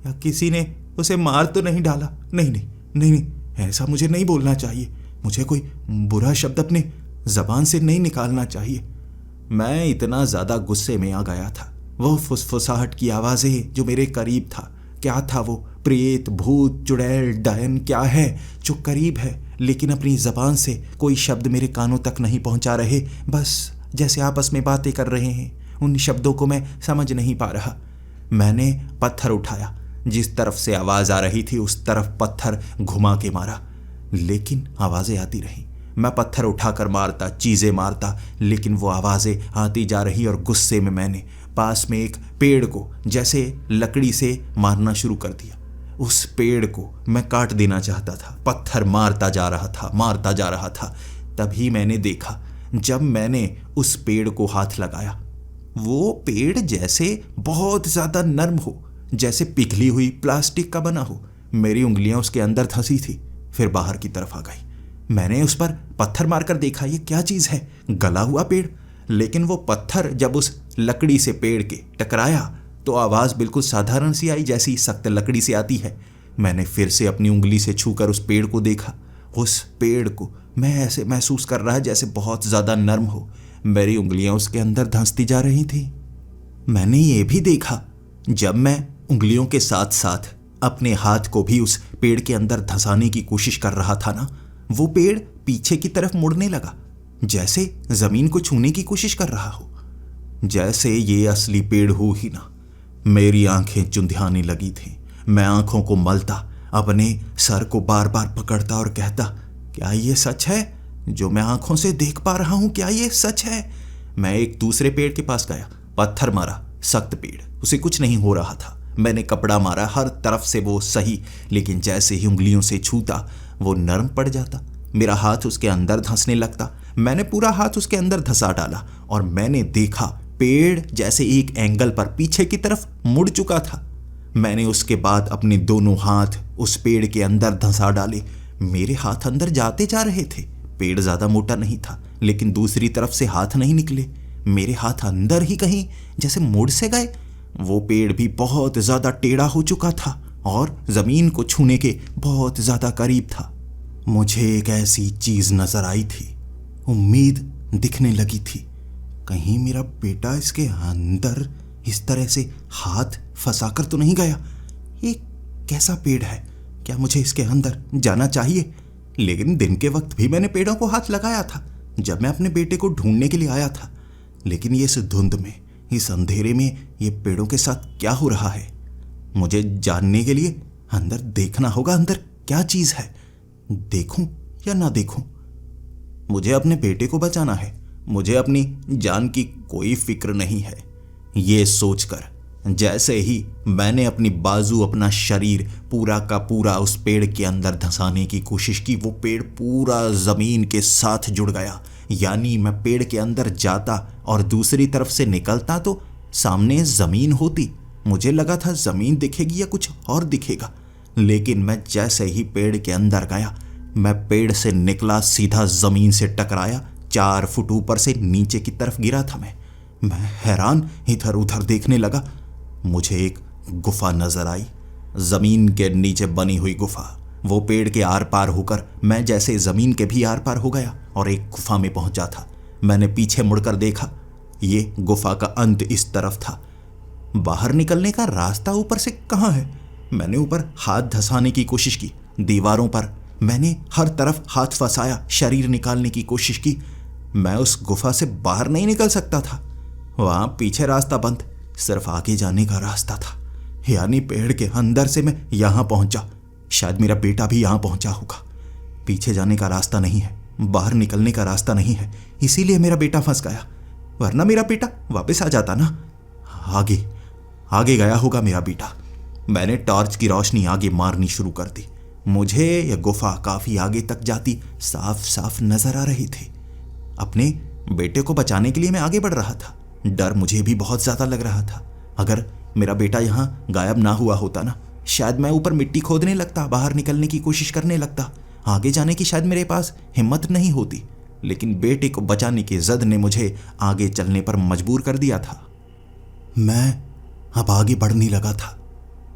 या किसी ने उसे मार तो नहीं डाला? नहीं, ऐसा मुझे नहीं बोलना चाहिए। मुझे कोई बुरा शब्द अपने जबान से नहीं निकालना चाहिए। मैं इतना ज़्यादा गुस्से में आ गया था। वो फुसफुसाहट की आवाज़ें जो मेरे करीब था, क्या था वो? प्रेत, भूत, चुड़ैल, डायन, क्या है जो करीब है लेकिन अपनी ज़बान से कोई शब्द मेरे कानों तक नहीं पहुंचा रहे? बस जैसे आपस में बातें कर रहे हैं, उन शब्दों को मैं समझ नहीं पा रहा। मैंने पत्थर उठाया, जिस तरफ से आवाज़ आ रही थी उस तरफ पत्थर घुमा के मारा, लेकिन आवाज़ें आती रहीं। मैं पत्थर उठाकर मारता, चीज़ें मारता, लेकिन वो आवाज़ें आती जा रही और गुस्से में मैंने पास में एक पेड़ को जैसे लकड़ी से मारना शुरू कर दिया। उस पेड़ को मैं काट देना चाहता था, पत्थर मारता जा रहा था। तभी मैंने देखा, जब मैंने उस पेड़ को हाथ लगाया, वो पेड़ जैसे बहुत ज़्यादा नर्म हो, जैसे पिघली हुई प्लास्टिक का बना हो। मेरी उंगलियां उसके अंदर धंसी थी, फिर बाहर की तरफ आ गई। मैंने उस पर पत्थर मारकर देखा, ये क्या चीज़ है? गला हुआ पेड़। लेकिन वो पत्थर जब उस लकड़ी से पेड़ के टकराया तो आवाज़ बिल्कुल साधारण सी आई, जैसी सख्त लकड़ी से आती है। मैंने फिर से अपनी उंगली से छूकर उस पेड़ को देखा। उस पेड़ को मैं ऐसे महसूस कर रहा जैसे बहुत ज़्यादा नर्म हो। मेरी उंगलियां उसके अंदर धंसती जा रही थी। मैंने ये भी देखा, जब मैं उंगलियों के साथ साथ अपने हाथ को भी उस पेड़ के अंदर धंसाने की कोशिश कर रहा था ना, वो पेड़ पीछे की तरफ मुड़ने लगा, जैसे जमीन को छूने की कोशिश कर रहा हो, जैसे ये असली पेड़ हो ही ना। मेरी आंखें चुंधियाने लगी थी। मैं आंखों को मलता, अपने सर को बार बार पकड़ता और कहता, क्या ये सच है जो मैं आंखों से देख पा रहा हूं? क्या ये सच है? मैं एक दूसरे पेड़ के पास गया, पत्थर मारा, सख्त पेड़, उसे कुछ नहीं हो रहा था। मैंने कपड़ा मारा, हर तरफ से वो सही, लेकिन जैसे ही उंगलियों से छूता वो नरम पड़ जाता। मेरा हाथ उसके अंदर धंसने लगता। मैंने पूरा हाथ उसके अंदर धंसा डाला और मैंने देखा पेड़ जैसे एक एंगल पर पीछे की तरफ मुड़ चुका था। मैंने उसके बाद अपने दोनों हाथ उस पेड़ के अंदर धंसा डाले। मेरे हाथ अंदर जाते जा रहे थे। पेड़ ज्यादा मोटा नहीं था, लेकिन दूसरी तरफ से हाथ नहीं निकले। मेरे हाथ अंदर ही कहीं जैसे मुड़ से गए। वो पेड़ भी बहुत ज्यादा टेढ़ा हो चुका था और जमीन को छूने के बहुत ज्यादा करीब था। मुझे एक ऐसी चीज नजर आई थी, उम्मीद दिखने लगी थी। कहीं मेरा बेटा इसके अंदर इस तरह से हाथ फंसाकर तो नहीं गया। ये कैसा पेड़ है? क्या मुझे इसके अंदर जाना चाहिए? लेकिन दिन के वक्त भी मैंने पेड़ों को हाथ लगाया था, जब मैं अपने बेटे को ढूंढने के लिए आया था। लेकिन ये इस धुंध में, इस अंधेरे में ये पेड़ों के साथ क्या हो रहा है? मुझे जानने के लिए अंदर देखना होगा, अंदर क्या चीज है। देखूं या ना देखूं? मुझे अपने बेटे को बचाना है, मुझे अपनी जान की कोई फिक्र नहीं है। ये सोचकर जैसे ही मैंने अपनी बाजू, अपना शरीर पूरा का पूरा उस पेड़ के अंदर धंसाने की कोशिश की, वो पेड़ पूरा जमीन के साथ जुड़ गया। यानी मैं पेड़ के अंदर जाता और दूसरी तरफ से निकलता तो सामने जमीन होती। मुझे लगा था जमीन दिखेगी या कुछ और दिखेगा, लेकिन मैं जैसे ही पेड़ के अंदर गया, मैं पेड़ से निकला, सीधा जमीन से टकराया। 4 फुट ऊपर से नीचे की तरफ गिरा था मैं हैरान इधर उधर देखने लगा। मुझे एक गुफा नजर आई, जमीन के नीचे बनी हुई गुफा। वो पेड़ के आर पार होकर मैं जैसे जमीन के भी आर पार हो गया और एक गुफा में पहुंचा था। मैंने पीछे मुड़कर देखा, ये गुफा का अंत इस तरफ था। बाहर निकलने का रास्ता ऊपर से कहाँ है? मैंने ऊपर हाथ धंसाने की कोशिश की, दीवारों पर मैंने हर तरफ हाथ फंसाया, शरीर निकालने की कोशिश की। मैं उस गुफा से बाहर नहीं निकल सकता था। वहां पीछे रास्ता बंद, सिर्फ आगे जाने का रास्ता था। यानी पेड़ के अंदर से मैं यहां पहुंचा, शायद मेरा बेटा भी यहां पहुंचा होगा। पीछे जाने का रास्ता नहीं है, बाहर निकलने का रास्ता नहीं है, इसीलिए मेरा बेटा फंस गया। वरना मेरा बेटा वापस आ जाता ना। आगे आगे गया होगा मेरा बेटा। मैंने टॉर्च की रोशनी आगे मारनी शुरू कर दी। मुझे यह गुफा काफी आगे तक जाती साफ साफ नजर आ रही थी। अपने बेटे को बचाने के लिए मैं आगे बढ़ रहा था। डर मुझे भी बहुत ज्यादा लग रहा था। अगर मेरा बेटा यहाँ गायब ना हुआ होता ना, शायद मैं ऊपर मिट्टी खोदने लगता, बाहर निकलने की कोशिश करने लगता। आगे जाने की शायद मेरे पास हिम्मत नहीं होती, लेकिन बेटे को बचाने की जिद ने मुझे आगे चलने पर मजबूर कर दिया था। मैं अब आगे बढ़ने लगा था।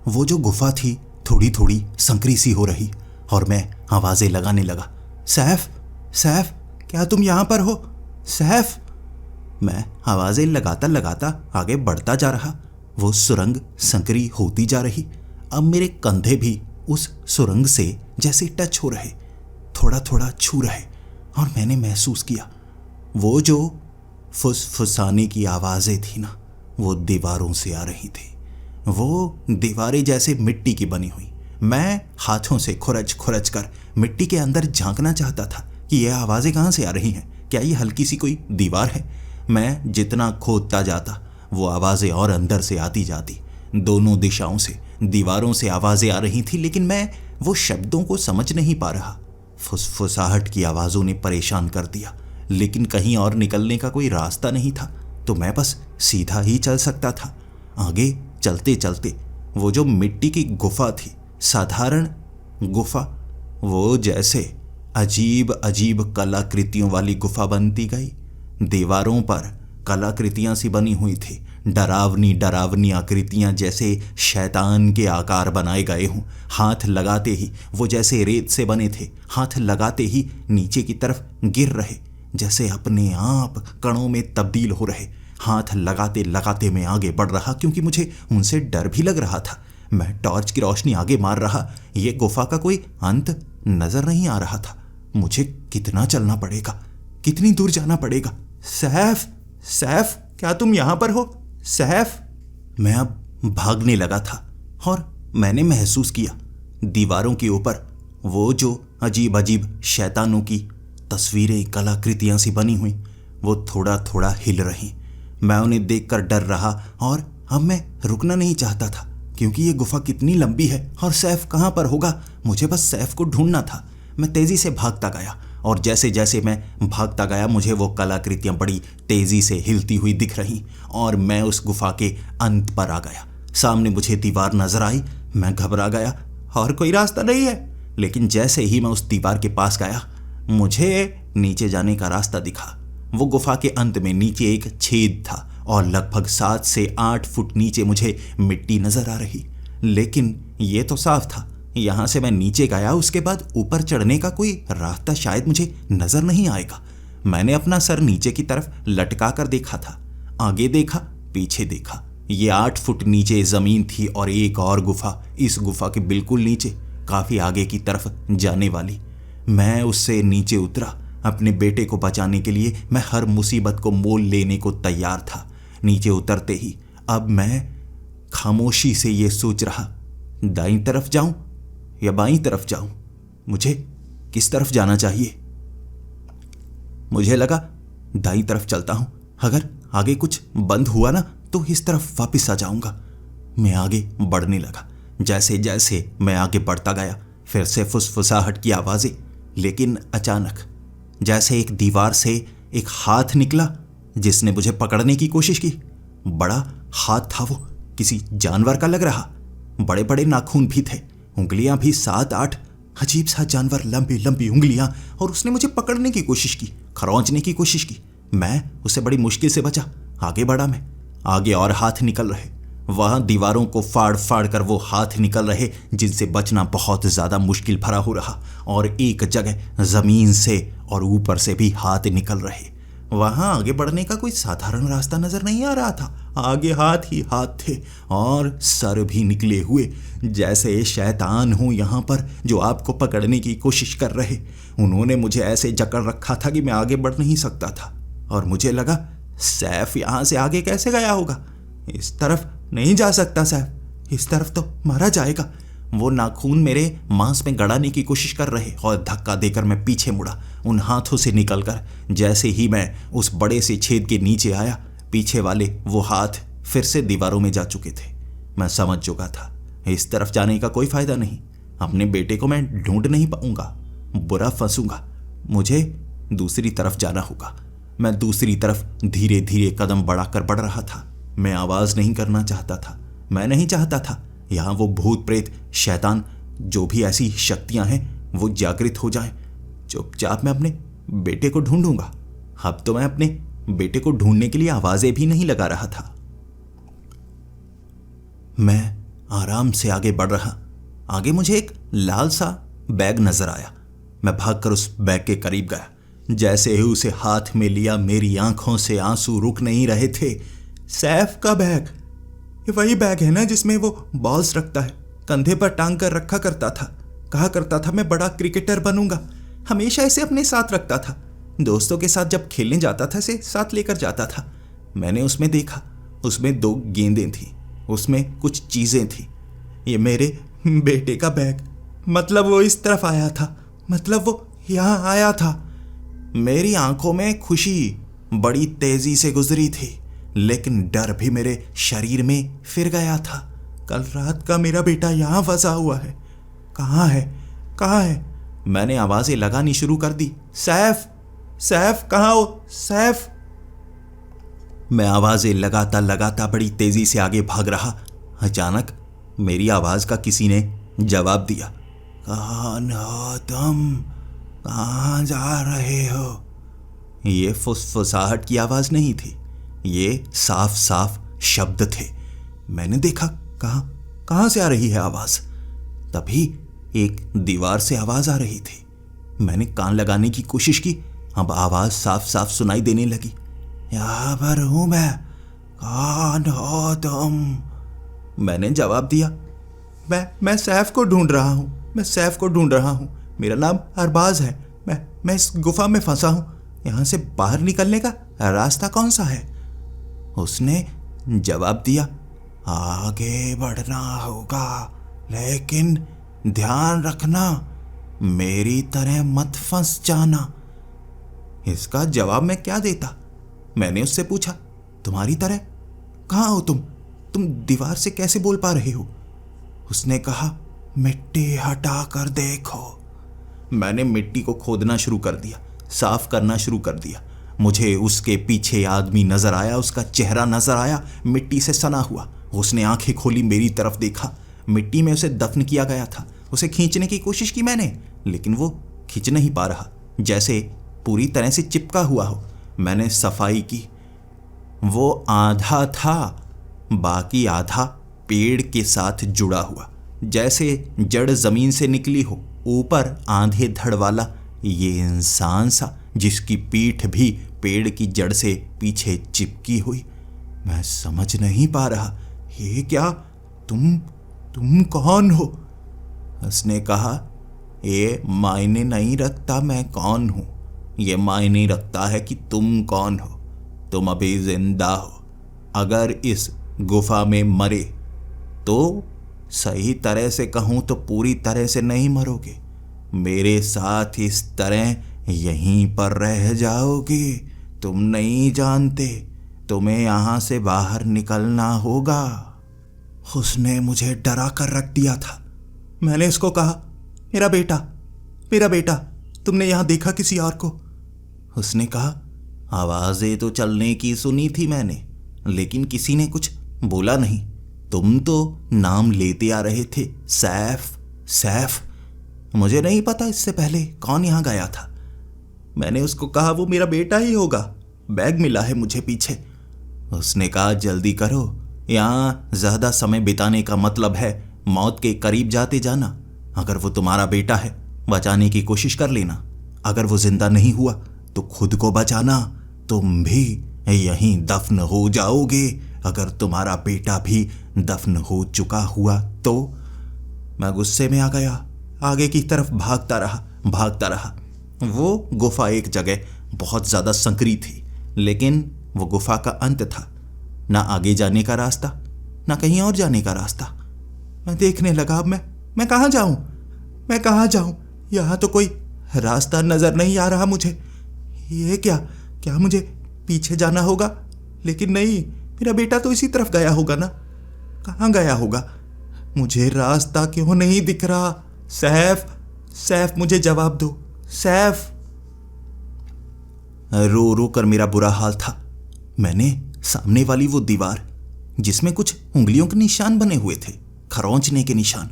वो जो गुफा थी थोड़ी थोड़ी संकरी सी हो रही और मैं आवाजें लगाने लगा, सैफ, सैफ, क्या तुम यहां पर हो? सैफ। मैं आवाजें लगाता लगाता आगे बढ़ता जा रहा। वो सुरंग संकरी होती जा रही। अब मेरे कंधे भी उस सुरंग से जैसे टच हो रहे, थोड़ा थोड़ा छू रहे, और मैंने महसूस किया वो जो फुसफुसाने की आवाजें थी ना, वो दीवारों से आ रही थी। वो दीवारें जैसे मिट्टी की बनी हुई। मैं हाथों से खुरच खुरच कर मिट्टी के अंदर झांकना चाहता था कि यह आवाजें कहाँ से आ रही हैं, क्या ये हल्की सी कोई दीवार है? मैं जितना खोदता जाता वो आवाजें और अंदर से आती जाती। दोनों दिशाओं से, दीवारों से आवाजें आ रही थी, लेकिन मैं वो शब्दों को समझ नहीं पा रहा। फुसफुसाहट की आवाजों ने परेशान कर दिया, लेकिन कहीं और निकलने का कोई रास्ता नहीं था, तो मैं बस सीधा ही चल सकता था। आगे चलते चलते वो जो मिट्टी की गुफा थी, साधारण गुफा, वो जैसे अजीब अजीब कलाकृतियों वाली गुफा बनती गई। दीवारों पर कलाकृतियां सी बनी हुई थी, डरावनी डरावनी आकृतियां, जैसे शैतान के आकार बनाए गए हों। हाथ लगाते ही वो जैसे रेत से बने थे, हाथ लगाते ही नीचे की तरफ गिर रहे, जैसे अपने आप कणों में तब्दील हो रहे। हाथ लगाते लगाते मैं आगे बढ़ रहा, क्योंकि मुझे उनसे डर भी लग रहा था। मैं टॉर्च की रोशनी आगे मार रहा। ये गुफा का कोई अंत नजर नहीं आ रहा था। मुझे कितना चलना पड़ेगा, कितनी दूर जाना पड़ेगा? सैफ, सैफ, क्या तुम यहां पर हो? सैफ। मैं अब भागने लगा था और मैंने महसूस किया दीवारों के ऊपर वो जो अजीब अजीब शैतानों की तस्वीरें, कलाकृतियां सी बनी हुई, वो थोड़ा थोड़ा हिल रही। मैं उन्हें देखकर डर रहा और अब मैं रुकना नहीं चाहता था, क्योंकि ये गुफा कितनी लंबी है और सैफ कहाँ पर होगा। मुझे बस सैफ को ढूंढना था। मैं तेजी से भागता गया और जैसे जैसे मैं भागता गया मुझे वो कलाकृतियां बड़ी तेजी से हिलती हुई दिख रहीं और मैं उस गुफा के अंत पर आ गया। सामने मुझे दीवार नजर आई। मैं घबरा गया और कोई रास्ता नहीं है, लेकिन जैसे ही मैं उस दीवार के पास गया, मुझे नीचे जाने का रास्ता दिखा। वो गुफा के अंत में नीचे एक छेद था और लगभग 7 से 8 फुट नीचे मुझे मिट्टी नजर आ रही। लेकिन ये तो साफ था, यहां से मैं नीचे गया, उसके बाद ऊपर चढ़ने का कोई रास्ता शायद मुझे नजर नहीं आएगा। मैंने अपना सर नीचे की तरफ लटका कर देखा था। आगे देखा, पीछे देखा। ये 8 फुट नीचे जमीन थी और एक और गुफा इस गुफा के बिल्कुल नीचे, काफी आगे की तरफ जाने वाली। मैं उससे नीचे उतरा। अपने बेटे को बचाने के लिए मैं हर मुसीबत को मोल लेने को तैयार था। नीचे उतरते ही अब मैं खामोशी से ये सोच रहा, दाईं तरफ जाऊं या बाईं तरफ जाऊं, मुझे किस तरफ जाना चाहिए। मुझे लगा दाईं तरफ चलता हूं, अगर आगे कुछ बंद हुआ ना तो इस तरफ वापस आ जाऊंगा। मैं आगे बढ़ने लगा। जैसे जैसे मैं आगे बढ़ता गया, फिर से फुसफुसाहट की आवाजें, लेकिन अचानक जैसे एक दीवार से एक हाथ निकला जिसने मुझे पकड़ने की कोशिश की। बड़ा हाथ था वो, किसी जानवर का लग रहा। बड़े बड़े नाखून भी थे, उंगलियां भी 7-8, अजीब सा जानवर, लंबी लंबी उंगलियां। और उसने मुझे पकड़ने की कोशिश की, खरोंचने की कोशिश की। मैं उससे बड़ी मुश्किल से बचा। आगे बढ़ा मैं। आगे और हाथ निकल रहे, वहां दीवारों को फाड़ फाड़ कर वो हाथ निकल रहे जिनसे बचना बहुत ज्यादा मुश्किल भरा हो रहा। और एक जगह जमीन से और ऊपर से भी हाथ निकल रहे। वहां आगे बढ़ने का कोई साधारण रास्ता नजर नहीं आ रहा था। आगे हाथ ही हाथ थे और सर भी निकले हुए, जैसे शैतान हो यहाँ पर जो आपको पकड़ने की कोशिश कर रहे। उन्होंने मुझे ऐसे जकड़ रखा था कि मैं आगे बढ़ नहीं सकता था। और मुझे लगा, सैफ यहां से आगे कैसे गया होगा। इस तरफ नहीं जा सकता सैफ, इस तरफ तो मारा जाएगा। वो नाखून मेरे मांस में गड़ाने की कोशिश कर रहे और धक्का देकर मैं पीछे मुड़ा, उन हाथों से निकलकर। जैसे ही मैं उस बड़े से छेद के नीचे आया, पीछे वाले वो हाथ फिर से दीवारों में जा चुके थे। मैं समझ चुका था, इस तरफ जाने का कोई फायदा नहीं। अपने बेटे को मैं ढूंढ नहीं पाऊंगा, बुरा फंसूंगा। मुझे दूसरी तरफ जाना होगा। मैं दूसरी तरफ धीरे धीरे कदम बढ़ाकर बढ़ रहा था। मैं आवाज नहीं करना चाहता था। मैं नहीं चाहता था यहां वो भूत प्रेत, शैतान, जो भी ऐसी शक्तियां हैं, वो जागृत हो जाएं। चुपचाप मैं अपने बेटे को ढूंढूंगा। अब तो मैं अपने बेटे को ढूंढने के लिए आवाजें भी नहीं लगा रहा था। मैं आराम से आगे बढ़ रहा। आगे मुझे एक लाल सा बैग नजर आया। मैं भागकर उस बैग के करीब गया। जैसे ही उसे हाथ में लिया, मेरी आंखों से आंसू रुक नहीं रहे थे। सैफ का बैग, ये वही बैग है ना जिसमें वो बॉल्स रखता है, कंधे पर टांग कर रखा करता था। कहा करता था मैं बड़ा क्रिकेटर बनूंगा। हमेशा इसे अपने साथ रखता था। दोस्तों के साथ जब खेलने जाता था इसे साथ लेकर जाता था। मैंने उसमें देखा, उसमें 2 गेंदें थी, उसमें कुछ चीजें थी। ये मेरे बेटे का बैग, मतलब वो इस तरफ आया था, मतलब वो यहां आया था। मेरी आंखों में खुशी बड़ी तेजी से गुजरी थी, लेकिन डर भी मेरे शरीर में फिर गया था। कल रात का मेरा बेटा यहां फंसा हुआ है। कहां है, कहां है? मैंने आवाजें लगानी शुरू कर दी। सैफ, सैफ कहां हो, सैफ। मैं आवाजें लगाता लगाता बड़ी तेजी से आगे भाग रहा। अचानक मेरी आवाज का किसी ने जवाब दिया। कौन हो तुम, कहां जा रहे हो? ये फुसफुसाहट की आवाज नहीं थी, ये साफ साफ शब्द थे। मैंने देखा कहां से आ रही है आवाज। तभी एक दीवार से आवाज आ रही थी। मैंने कान लगाने की कोशिश की। अब आवाज साफ साफ सुनाई देने लगी। यहां पर हूं मैं, कौन हो तुम? मैंने जवाब दिया, मैं सैफ को ढूंढ रहा हूं, मैं सैफ को ढूंढ रहा हूं। मेरा नाम अरबाज है। मैं इस गुफा में फंसा हूं। यहां से बाहर निकलने का रास्ता कौन सा है? उसने जवाब दिया, आगे बढ़ना होगा, लेकिन ध्यान रखना, मेरी तरह मत फंस जाना। इसका जवाब मैं क्या देता? मैंने उससे पूछा, तुम्हारी तरह? कहां हो तुम दीवार से कैसे बोल पा रहे हो? उसने कहा, मिट्टी हटा कर देखो। मैंने मिट्टी को खोदना शुरू कर दिया, साफ करना शुरू कर दिया। मुझे उसके पीछे आदमी नजर आया, उसका चेहरा नजर आया, मिट्टी से सना हुआ। उसने आंखें खोली, मेरी तरफ देखा। मिट्टी में उसे दफन किया गया था। उसे खींचने की कोशिश की मैंने, लेकिन वो खींच नहीं पा रहा, जैसे पूरी तरह से चिपका हुआ हो। मैंने सफाई की, वो आधा था, बाकी आधा पेड़ के साथ जुड़ा हुआ, जैसे जड़ जमीन से निकली हो। ऊपर आधे धड़ वाला ये इंसान सा, जिसकी पीठ भी पेड़ की जड़ से पीछे चिपकी हुई। मैं समझ नहीं पा रहा, ये क्या, तुम कौन हो? उसने कहा, ये मायने नहीं रखता मैं कौन हूं, ये मायने रखता है कि तुम कौन हो। तुम अभी जिंदा हो। अगर इस गुफा में मरे तो, सही तरह से कहूं तो पूरी तरह से नहीं मरोगे, मेरे साथ इस तरह यहीं पर रह जाओगे। तुम नहीं जानते, तुम्हें यहां से बाहर निकलना होगा। उसने मुझे डरा कर रख दिया था। मैंने उसको कहा, मेरा बेटा, तुमने यहां देखा किसी और को? उसने कहा, आवाजें तो चलने की सुनी थी मैंने, लेकिन किसी ने कुछ बोला नहीं। तुम तो नाम लेते आ रहे थे, सैफ। मुझे नहीं पता इससे पहले कौन यहां गया था। मैंने उसको कहा, वो मेरा बेटा ही होगा, बैग मिला है मुझे पीछे। उसने कहा, जल्दी करो, यहां ज्यादा समय बिताने का मतलब है मौत के करीब जाते जाना। अगर वो तुम्हारा बेटा है, बचाने की कोशिश कर लेना। अगर वो जिंदा नहीं हुआ तो खुद को बचाना, तुम भी यहीं दफन हो जाओगे। अगर तुम्हारा बेटा भी दफन हो चुका हुआ तो। मैं गुस्से में आ गया, आगे की तरफ भागता रहा। वो गुफा एक जगह बहुत ज्यादा संकरी थी, लेकिन वो गुफा का अंत था, ना आगे जाने का रास्ता, ना कहीं और जाने का रास्ता। मैं देखने लगा, अब मैं कहाँ जाऊं? यहां तो कोई रास्ता नजर नहीं आ रहा मुझे। ये क्या मुझे पीछे जाना होगा? लेकिन नहीं, मेरा बेटा तो इसी तरफ गया होगा ना। कहाँ गया होगा? मुझे रास्ता क्यों नहीं दिख रहा? सैफ, मुझे जवाब दो, सैफ। रो रो कर मेरा बुरा हाल था। मैंने सामने वाली वो दीवार, जिसमें कुछ उंगलियों के निशान बने हुए थे, खरोंचने के निशान,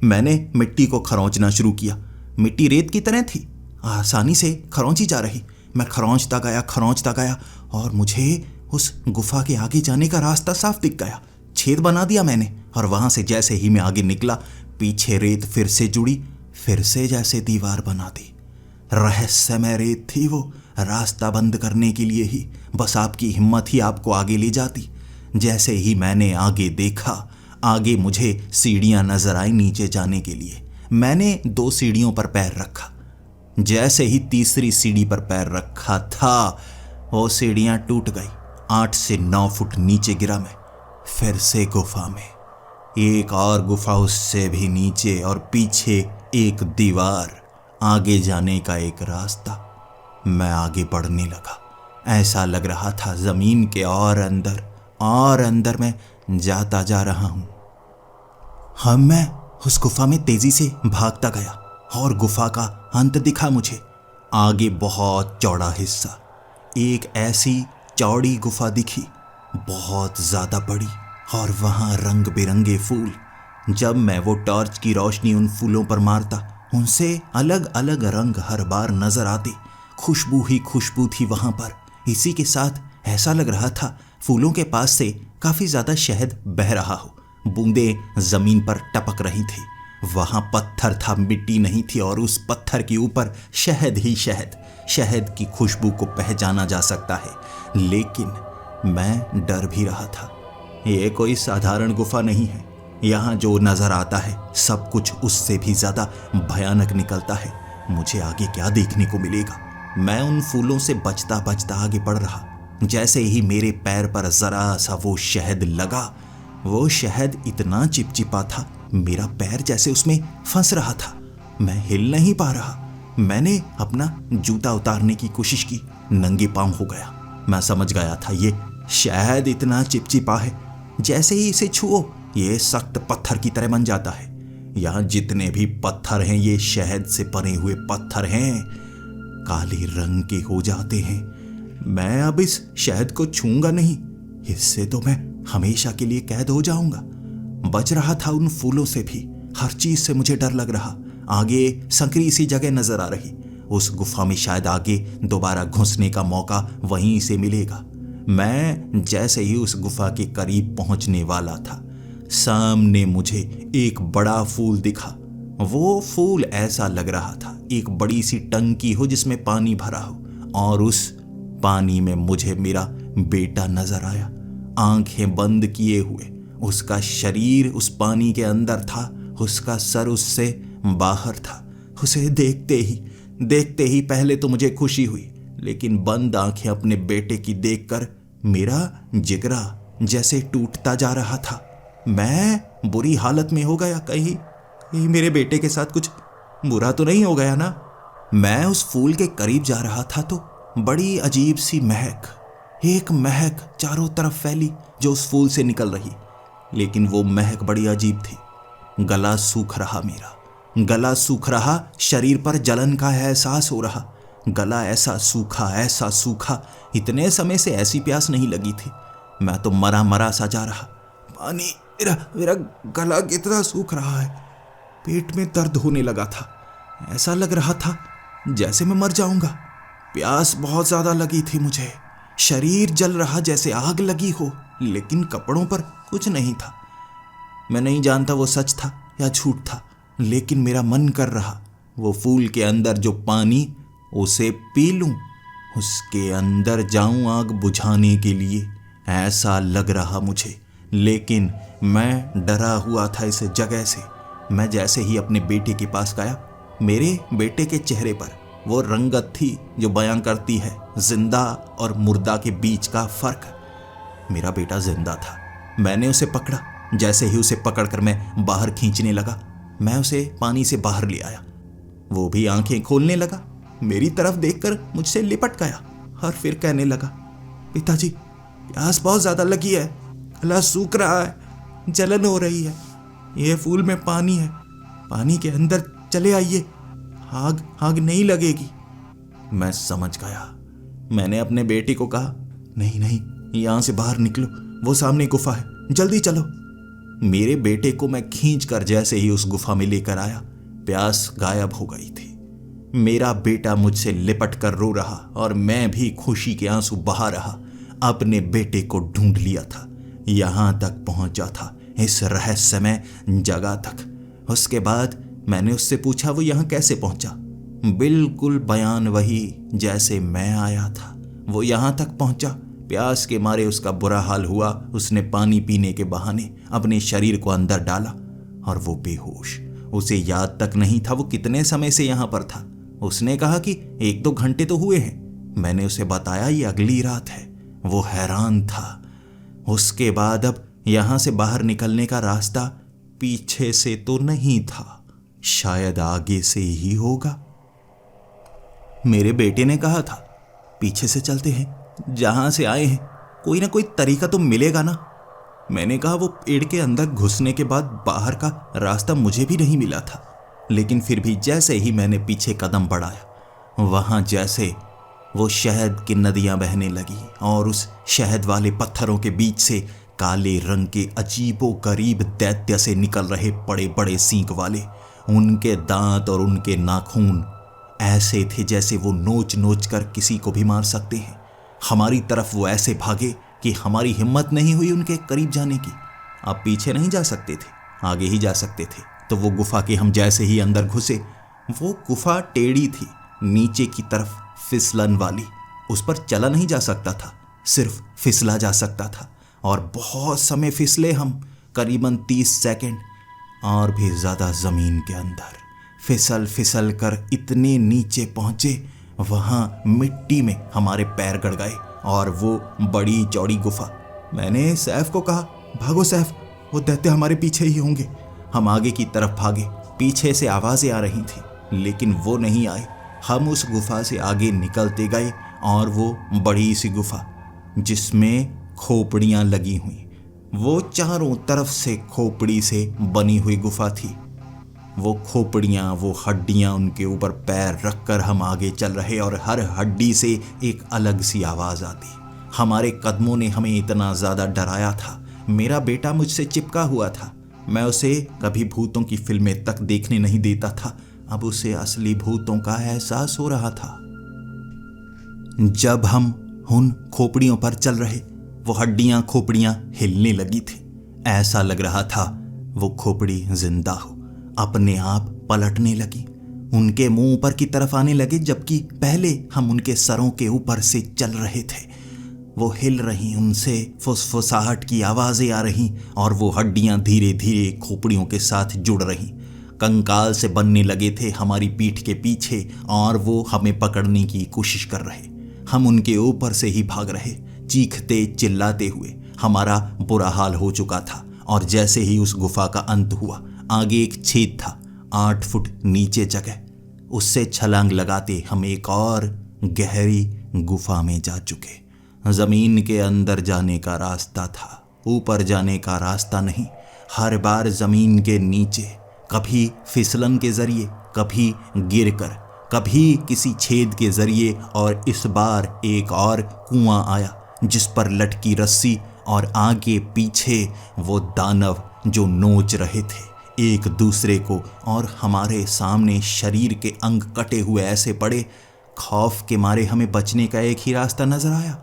मैंने मिट्टी को खरोंचना शुरू किया। मिट्टी रेत की तरह थी, आसानी से खरोंची जा रही। मैं खरोंचता गया और मुझे उस गुफा के आगे जाने का रास्ता साफ दिख गया। छेद बना दिया मैंने, और वहां से जैसे ही मैं आगे निकला, पीछे रेत फिर से जुड़ी, फिर से जैसे दीवार बना दी। रहस्यमय रेत थी वो, रास्ता बंद करने के लिए ही। बस आपकी हिम्मत ही आपको आगे ले जाती। जैसे ही मैंने आगे देखा, आगे मुझे सीढ़ियां नजर आई नीचे जाने के लिए। मैंने 2 सीढ़ियों पर पैर रखा। जैसे ही तीसरी सीढ़ी पर पैर रखा था, वो सीढ़ियां टूट गई। 8 से 9 फुट नीचे गिरा मैं, फिर से गुफा में। एक और गुफा उससे भी नीचे, और पीछे एक दीवार, आगे जाने का एक रास्ता। मैं आगे बढ़ने लगा। ऐसा लग रहा था जमीन के और अंदर मैं जाता जा रहा हूं। मैं उस गुफा में तेजी से भागता गया, और गुफा का अंत दिखा मुझे। आगे बहुत चौड़ा हिस्सा, एक ऐसी चौड़ी गुफा दिखी, बहुत ज्यादा बड़ी, और वहां रंग बिरंगे फूल। जब मैं वो टॉर्च की रोशनी उन फूलों पर मारता, उनसे अलग अलग रंग हर बार नजर आते। खुशबू ही खुशबू थी वहां पर। इसी के साथ ऐसा लग रहा था फूलों के पास से काफी ज्यादा शहद बह रहा हो। बूंदें जमीन पर टपक रही थी। वहां पत्थर था, मिट्टी नहीं थी, और उस पत्थर के ऊपर शहद ही शहद। शहद की खुशबू को पहचाना जा सकता है, लेकिन मैं डर भी रहा था। ये कोई साधारण गुफा नहीं है। यहाँ जो नजर आता है सब कुछ उससे भी ज्यादा भयानक निकलता है। मुझे आगे क्या देखने को मिलेगा? मैं उन फूलों से बचता बचता आगे बढ़ रहा। जैसे ही मेरे पैर पर जरा सा वो शहद लगा, वो शहद इतना चिपचिपा था, मेरा पैर जैसे उसमें फंस रहा था। मैं हिल नहीं पा रहा। मैंने अपना जूता उतारने की कोशिश की, नंगे पांव हो गया। मैं समझ गया था ये शहद इतना चिपचिपा है, जैसे ही इसे छुओ ये सख्त पत्थर की तरह बन जाता है। यहाँ जितने भी पत्थर हैं ये शहद से बने हुए पत्थर हैं, काले रंग के हो जाते हैं। मैं अब इस शहद को छूंगा नहीं, इससे तो मैं हमेशा के लिए कैद हो जाऊंगा। बच रहा था उन फूलों से भी, हर चीज से मुझे डर लग रहा। आगे संकरी सी जगह नजर आ रही। उस गुफा में शायद आगे दोबारा घुसने का मौका वहीं से मिलेगा। मैं जैसे ही उस गुफा के करीब पहुंचने वाला था, सामने मुझे एक बड़ा फूल दिखा। वो फूल ऐसा लग रहा था एक बड़ी सी टंकी हो जिसमें पानी भरा हो, और उस पानी में मुझे मेरा बेटा नजर आया, आंखें बंद किए हुए। उसका शरीर उस पानी के अंदर था, उसका सर उससे बाहर था। उसे देखते ही पहले तो मुझे खुशी हुई, लेकिन बंद आंखें अपने बेटे की देखकर मेरा जिगरा जैसे टूटता जा रहा था। मैं बुरी हालत में हो गया। कहीं मेरे बेटे के साथ कुछ बुरा तो नहीं हो गया ना। मैं उस फूल के करीब जा रहा था तो बड़ी अजीब सी एक महक चारों तरफ फैली जो उस फूल से निकल रही। लेकिन वो महक बड़ी अजीब थी। गला सूख रहा, शरीर पर जलन का एहसास हो रहा। गला ऐसा सूखा, इतने समय से ऐसी प्यास नहीं लगी थी। मैं तो मरा सा जा रहा। पानी, मेरा गला कितना सूख रहा है। पेट में दर्द होने लगा था। ऐसा लग रहा था जैसे मैं मर जाऊंगा। प्यास बहुत ज्यादा लगी थी मुझे। शरीर जल रहा जैसे आग लगी हो, लेकिन कपड़ों पर कुछ नहीं था। मैं नहीं जानता वो सच था या झूठ था, लेकिन मेरा मन कर रहा वो फूल के अंदर जो पानी, उसे पी लूं, उसके अंदर जाऊं आग बुझाने के लिए। ऐसा लग रहा मुझे, लेकिन मैं डरा हुआ था इस जगह से। मैं जैसे ही अपने बेटे के पास गया, मेरे बेटे के चेहरे पर वो रंगत थी जो बयां करती है जिंदा और मुर्दा के बीच का फर्क। मेरा बेटा जिंदा था। मैंने उसे पकड़ा। जैसे ही उसे पकड़कर मैं बाहर खींचने लगा, मैं उसे पानी से बाहर ले आया। वो भी आंखें खोलने लगा। मेरी तरफ देखकर मुझसे लिपट गया और फिर कहने लगा, पिताजी, प्यास बहुत ज्यादा लगी है, गला सूख रहा है, जलन हो रही है। ये फूल में पानी है, पानी के अंदर चले आइए, आग नहीं लगेगी। मैं समझ गया। मैंने अपने बेटे को कहा, नहीं, यहां से बाहर निकलो, वो सामने गुफा है, जल्दी चलो। मेरे बेटे को मैं खींच कर जैसे ही उस गुफा में लेकर आया, प्यास गायब हो गई थी। मेरा बेटा मुझसे लिपट कर रो रहा और मैं भी खुशी के आंसू बहा रहा। अपने बेटे को ढूंढ लिया था, यहां तक पहुंचा था, इस रहस्यमय जगह तक। उसके बाद मैंने उससे पूछा वो यहां कैसे पहुंचा। बिल्कुल बयान वही जैसे मैं आया था। वो यहां तक पहुंचा। प्यास के मारे उसका बुरा हाल हुआ। उसने पानी पीने के बहाने अपने शरीर को अंदर डाला और वो बेहोश। उसे याद तक नहीं था वो कितने समय से यहां पर था। उसने कहा कि 1-2 घंटे तो हुए हैं। मैंने उसे बताया ये अगली रात है। वो हैरान था। उसके बाद अब यहां से बाहर निकलने का रास्ता पीछे से तो नहीं था, शायद आगे से ही होगा। मेरे बेटे ने कहा था, पीछे से चलते हैं, जहां से आए हैं, कोई ना कोई तरीका तो मिलेगा ना। मैंने कहा वो पेड़ के अंदर घुसने के बाद बाहर का रास्ता मुझे भी नहीं मिला था, लेकिन फिर भी जैसे ही मैंने पीछे कदम बढ़ाया, वहां जैसे वो शहद की नदियां बहने लगी और उस शहद वाले पत्थरों के बीच से काले रंग के अजीबो गरीब दैत्य से निकल रहे बड़े बड़े सींग वाले। उनके दांत और उनके नाखून ऐसे थे जैसे वो नोच नोच कर किसी को भी मार सकते हैं। हमारी तरफ वो ऐसे भागे कि हमारी हिम्मत नहीं हुई उनके करीब जाने की। अब पीछे नहीं जा सकते थे, आगे ही जा सकते थे। तो वो गुफा के हम जैसे ही अंदर घुसे, वो गुफा टेढ़ी थी, नीचे की तरफ फिसलन वाली। उस पर चला नहीं जा सकता था, सिर्फ फिसला जा सकता था। और बहुत समय फिसले हम, करीबन 30 सेकंड और भी ज्यादा जमीन के अंदर फिसल कर इतने नीचे पहुंचे, वहां मिट्टी में हमारे पैर गड़ गए और वो बड़ी चौड़ी गुफा। मैंने सैफ को कहा, भागो सैफ, वो दैत्य हमारे पीछे ही होंगे। हम आगे की तरफ भागे। पीछे से आवाजें आ रही थी, लेकिन वो नहीं आए। हम उस गुफा से आगे निकलते गए और वो बड़ी सी गुफा जिसमें खोपड़ियां लगी हुई, वो चारों तरफ से खोपड़ी से बनी हुई गुफा थी। वो खोपड़ियां, वो हड्डियां, उनके ऊपर पैर रखकर हम आगे चल रहे और हर हड्डी से एक अलग सी आवाज आती। हमारे कदमों ने हमें इतना ज्यादा डराया था। मेरा बेटा मुझसे चिपका हुआ था। मैं उसे कभी भूतों की फिल्में तक देखने नहीं देता था। अब उसे असली भूतों का एहसास हो रहा था। जब हम उन खोपड़ियों पर चल रहे, वो हड्डियां खोपड़ियां हिलने लगी थी। ऐसा लग रहा था वो खोपड़ी जिंदा हो, अपने आप पलटने लगी, उनके मुंह ऊपर की तरफ आने लगे, जबकि पहले हम उनके सरों के ऊपर से चल रहे थे। वो हिल रही, उनसे फुसफुसाहट की आवाजें आ रही और वो हड्डियां धीरे धीरे खोपड़ियों के साथ जुड़ रही, कंकाल से बनने लगे थे हमारी पीठ के पीछे और वो हमें पकड़ने की कोशिश कर रहे। हम उनके ऊपर से ही भाग रहे, चीखते चिल्लाते हुए। हमारा बुरा हाल हो चुका था और जैसे ही उस गुफा का अंत हुआ, आगे एक छेद था 8 फुट नीचे जगह। उससे छलांग लगाते हम एक और गहरी गुफा में जा चुके। जमीन के अंदर जाने का रास्ता था, ऊपर जाने का रास्ता नहीं। हर बार जमीन के नीचे, कभी फिसलन के जरिए, कभी गिरकर, कभी किसी छेद के जरिए, और इस बार एक और कुआं आया जिस पर लटकी रस्सी और आगे पीछे वो दानव जो नोच रहे थे एक दूसरे को, और हमारे सामने शरीर के अंग कटे हुए ऐसे पड़े। खौफ के मारे हमें बचने का एक ही रास्ता नजर आया,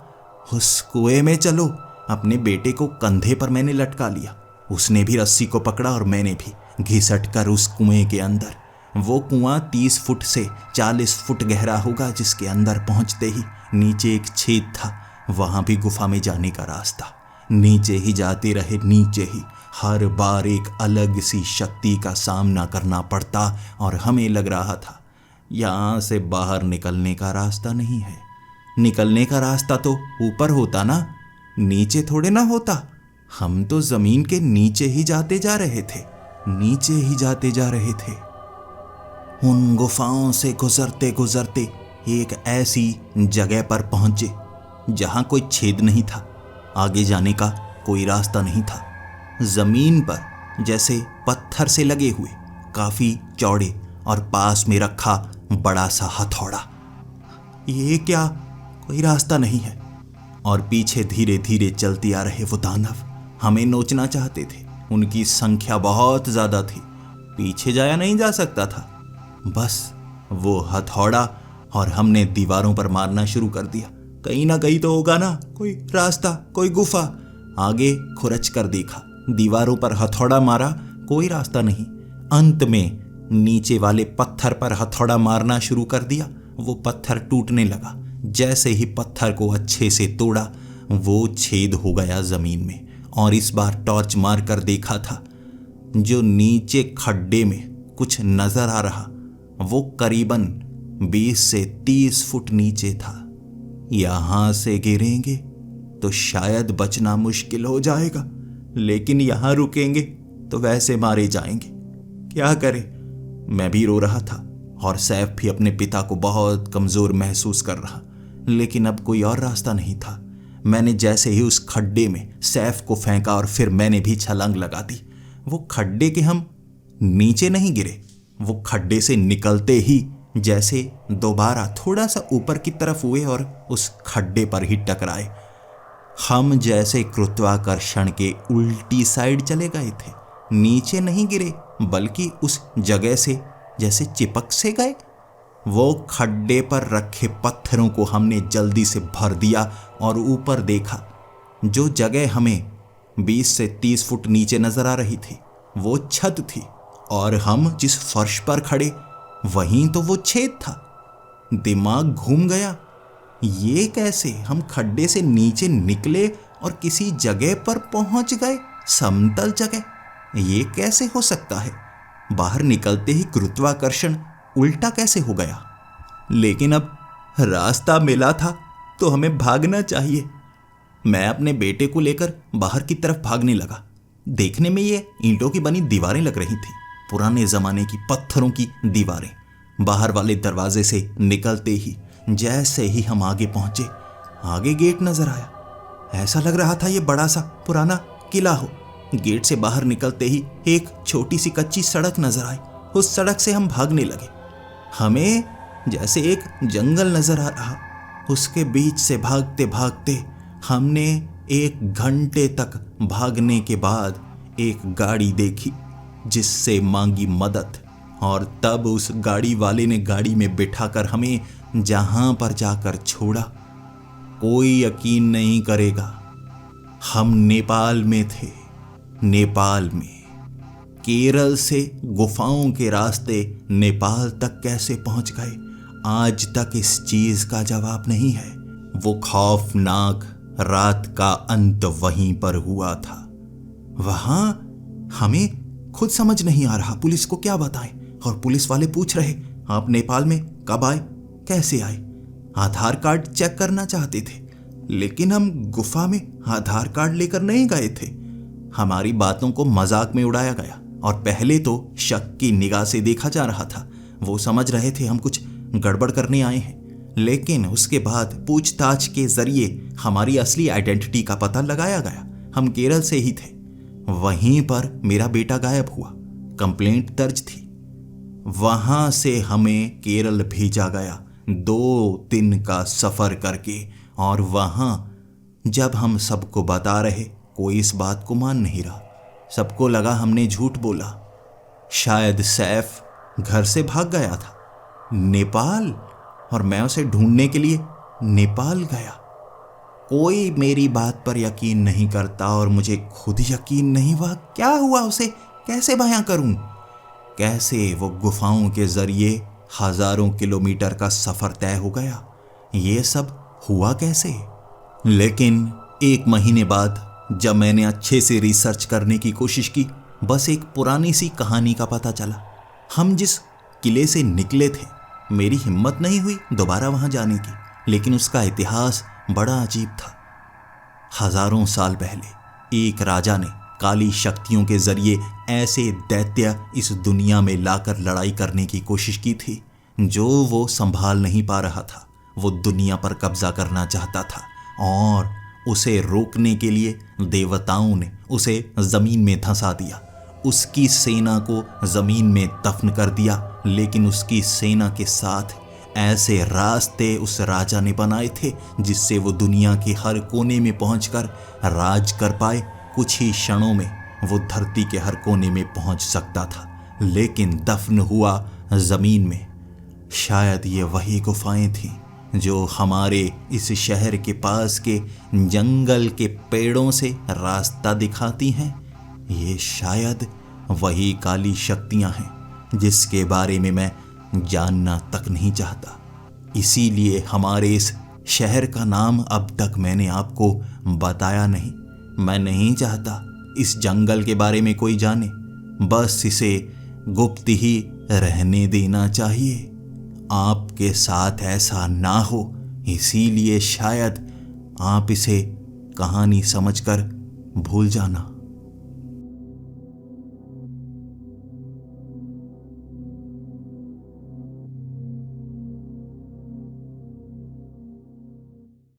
उस कुएं में चलो। अपने बेटे को कंधे पर मैंने लटका लिया, उसने भी रस्सी को पकड़ा और मैंने भी घिसट कर उस कुएं के अंदर। वो कुआं 30 फुट से 40 फुट गहरा होगा, जिसके अंदर पहुंचते ही नीचे एक छेद था, वहां भी गुफा में जाने का रास्ता। नीचे ही जाते रहे, नीचे ही। हर बार एक अलग सी शक्ति का सामना करना पड़ता और हमें लग रहा था यहां से बाहर निकलने का रास्ता नहीं है। निकलने का रास्ता तो ऊपर होता ना, नीचे थोड़े ना होता। हम तो जमीन के नीचे ही जाते जा रहे थे, नीचे ही जाते जा रहे थे। उन गुफाओं से गुजरते गुजरते एक ऐसी जगह पर पहुंचे जहां कोई छेद नहीं था, आगे जाने का कोई रास्ता नहीं था। जमीन पर जैसे पत्थर से लगे हुए काफी चौड़े और पास में रखा बड़ा सा हथौड़ा। ये क्या, कोई रास्ता नहीं है। और पीछे धीरे धीरे चलते आ रहे वो दानव हमें नोचना चाहते थे। उनकी संख्या बहुत ज्यादा थी, पीछे जाया नहीं जा सकता था। बस वो हथौड़ा और हमने दीवारों पर मारना शुरू कर दिया। कहीं ना कहीं तो होगा ना कोई रास्ता, कोई गुफा। आगे खुरच कर देखा, दीवारों पर हथौड़ा मारा, कोई रास्ता नहीं। अंत में नीचे वाले पत्थर पर हथौड़ा मारना शुरू कर दिया, वो पत्थर टूटने लगा। जैसे ही पत्थर को अच्छे से तोड़ा, वो छेद हो गया जमीन में। और इस बार टॉर्च मार कर देखा था, जो नीचे खड्डे में कुछ नजर आ रहा, वो करीबन 20 से 30 फुट नीचे था। यहां से गिरेंगे तो शायद बचना मुश्किल हो जाएगा, लेकिन यहां रुकेंगे तो वैसे मारे जाएंगे। क्या करें? मैं भी रो रहा था और सैफ भी अपने पिता को बहुत कमजोर महसूस कर रहा, लेकिन अब कोई और रास्ता नहीं था। मैंने जैसे ही उस खड्डे में सैफ को फेंका और फिर मैंने भी छलांग लगा दी। वो खड्डे के हम नीचे नहीं गिरे, वो खड्डे से निकलते ही जैसे दोबारा थोड़ा सा ऊपर की तरफ हुए और उस खड्डे पर ही टकराए। हम जैसे गुरुत्वाकर्षण के उल्टी साइड चले गए थे, नीचे नहीं गिरे बल्कि उस जगह से जैसे चिपक से गए। वो खड्डे पर रखे पत्थरों को हमने जल्दी से भर दिया और ऊपर देखा। जो जगह हमें 20 से 30 फुट नीचे नजर आ रही थी वो छत थी, और हम जिस फर्श पर खड़े वहीं तो वो छेद था। दिमाग घूम गया, ये कैसे? हम खड्डे से नीचे निकले और किसी जगह पर पहुंच गए, समतल जगह। ये कैसे हो सकता है? बाहर निकलते ही गुरुत्वाकर्षण उल्टा कैसे हो गया? लेकिन अब रास्ता मिला था तो हमें भागना चाहिए। मैं अपने बेटे को लेकर बाहर की तरफ भागने लगा। देखने में ये ईंटों की बनी दीवारें लग रही थी, पुराने जमाने की पत्थरों की दीवारें। बाहर वाले दरवाजे से निकलते ही जैसे ही हम आगे पहुंचे, आगे गेट नजर आया। ऐसा लग रहा था ये बड़ा सा पुराना किला हो। गेट से बाहर निकलते ही एक छोटी सी कच्ची सड़क नजर आई। उस सड़क से हम भागने लगे। हमें जैसे एक जंगल नजर आ रहा। उसके बीच से भागते भागते हमने 1 घंटे तक भागने के बाद एक गाड़ी देखी जिससे मांगी मदद, और तब उस गाड़ी वाले ने गाड़ी में बिठाकर हमें जहां पर जाकर छोड़ा। कोई यकीन नहीं करेगा, हम नेपाल में थे। नेपाल में केरल से गुफाओं के रास्ते नेपाल तक कैसे पहुंच गए, आज तक इस चीज का जवाब नहीं है। वो खौफनाक रात का अंत वहीं पर हुआ था। वहां हमें खुद समझ नहीं आ रहा पुलिस को क्या बताएं, और पुलिस वाले पूछ रहे आप नेपाल में कब आए, कैसे आए। आधार कार्ड चेक करना चाहते थे, लेकिन हम गुफा में आधार कार्ड लेकर नहीं गए थे। हमारी बातों को मजाक में उड़ाया गया, और पहले तो शक की निगाह से देखा जा रहा था। वो समझ रहे थे हम कुछ गड़बड़ करने आए हैं, लेकिन उसके बाद पूछताछ के जरिए हमारी असली आइडेंटिटी का पता लगाया गया। हम केरल से ही थे। वहीं पर मेरा बेटा गायब हुआ, कंप्लेंट दर्ज थी। वहां से हमें केरल भेजा गया 2 दिन का सफर करके, और वहां जब हम सबको बता रहे कोई इस बात को मान नहीं रहा। सबको लगा हमने झूठ बोला। शायद सैफ घर से भाग गया था नेपाल, और मैं उसे ढूंढने के लिए नेपाल गया। कोई मेरी बात पर यकीन नहीं करता, और मुझे खुद यकीन नहीं हुआ क्या हुआ उसे कैसे बयां करूं। कैसे वो गुफाओं के जरिए हजारों किलोमीटर का सफर तय हो गया, ये सब हुआ कैसे। लेकिन 1 महीने बाद जब मैंने अच्छे से रिसर्च करने की कोशिश की, बस एक पुरानी सी कहानी का पता चला। हम जिस किले से निकले थे, मेरी हिम्मत नहीं हुई दोबारा वहां जाने की, लेकिन उसका इतिहास बड़ा अजीब था। हजारों साल पहले एक राजा ने काली शक्तियों के जरिए ऐसे दैत्य इस दुनिया में लाकर लड़ाई करने की कोशिश की थी जो वो संभाल नहीं पा रहा था। वो दुनिया पर कब्जा करना चाहता था, और उसे रोकने के लिए देवताओं ने उसे जमीन में धंसा दिया। उसकी सेना को जमीन में दफन कर दिया, लेकिन उसकी सेना के साथ ऐसे रास्ते उस राजा ने बनाए थे जिससे वो दुनिया के हर कोने में पहुंचकर राज कर पाए। कुछ ही क्षणों में वो धरती के हर कोने में पहुंच सकता था, लेकिन दफन हुआ जमीन में। शायद ये वही गुफाएं थीं जो हमारे इस शहर के पास के जंगल के पेड़ों से रास्ता दिखाती हैं। ये शायद वही काली शक्तियां हैं जिसके बारे में मैं जानना तक नहीं चाहता। इसीलिए हमारे इस शहर का नाम अब तक मैंने आपको बताया नहीं। मैं नहीं चाहता इस जंगल के बारे में कोई जाने, बस इसे गुप्त ही रहने देना चाहिए। आपके साथ ऐसा ना हो, इसीलिए शायद आप इसे कहानी समझकर भूल जाना।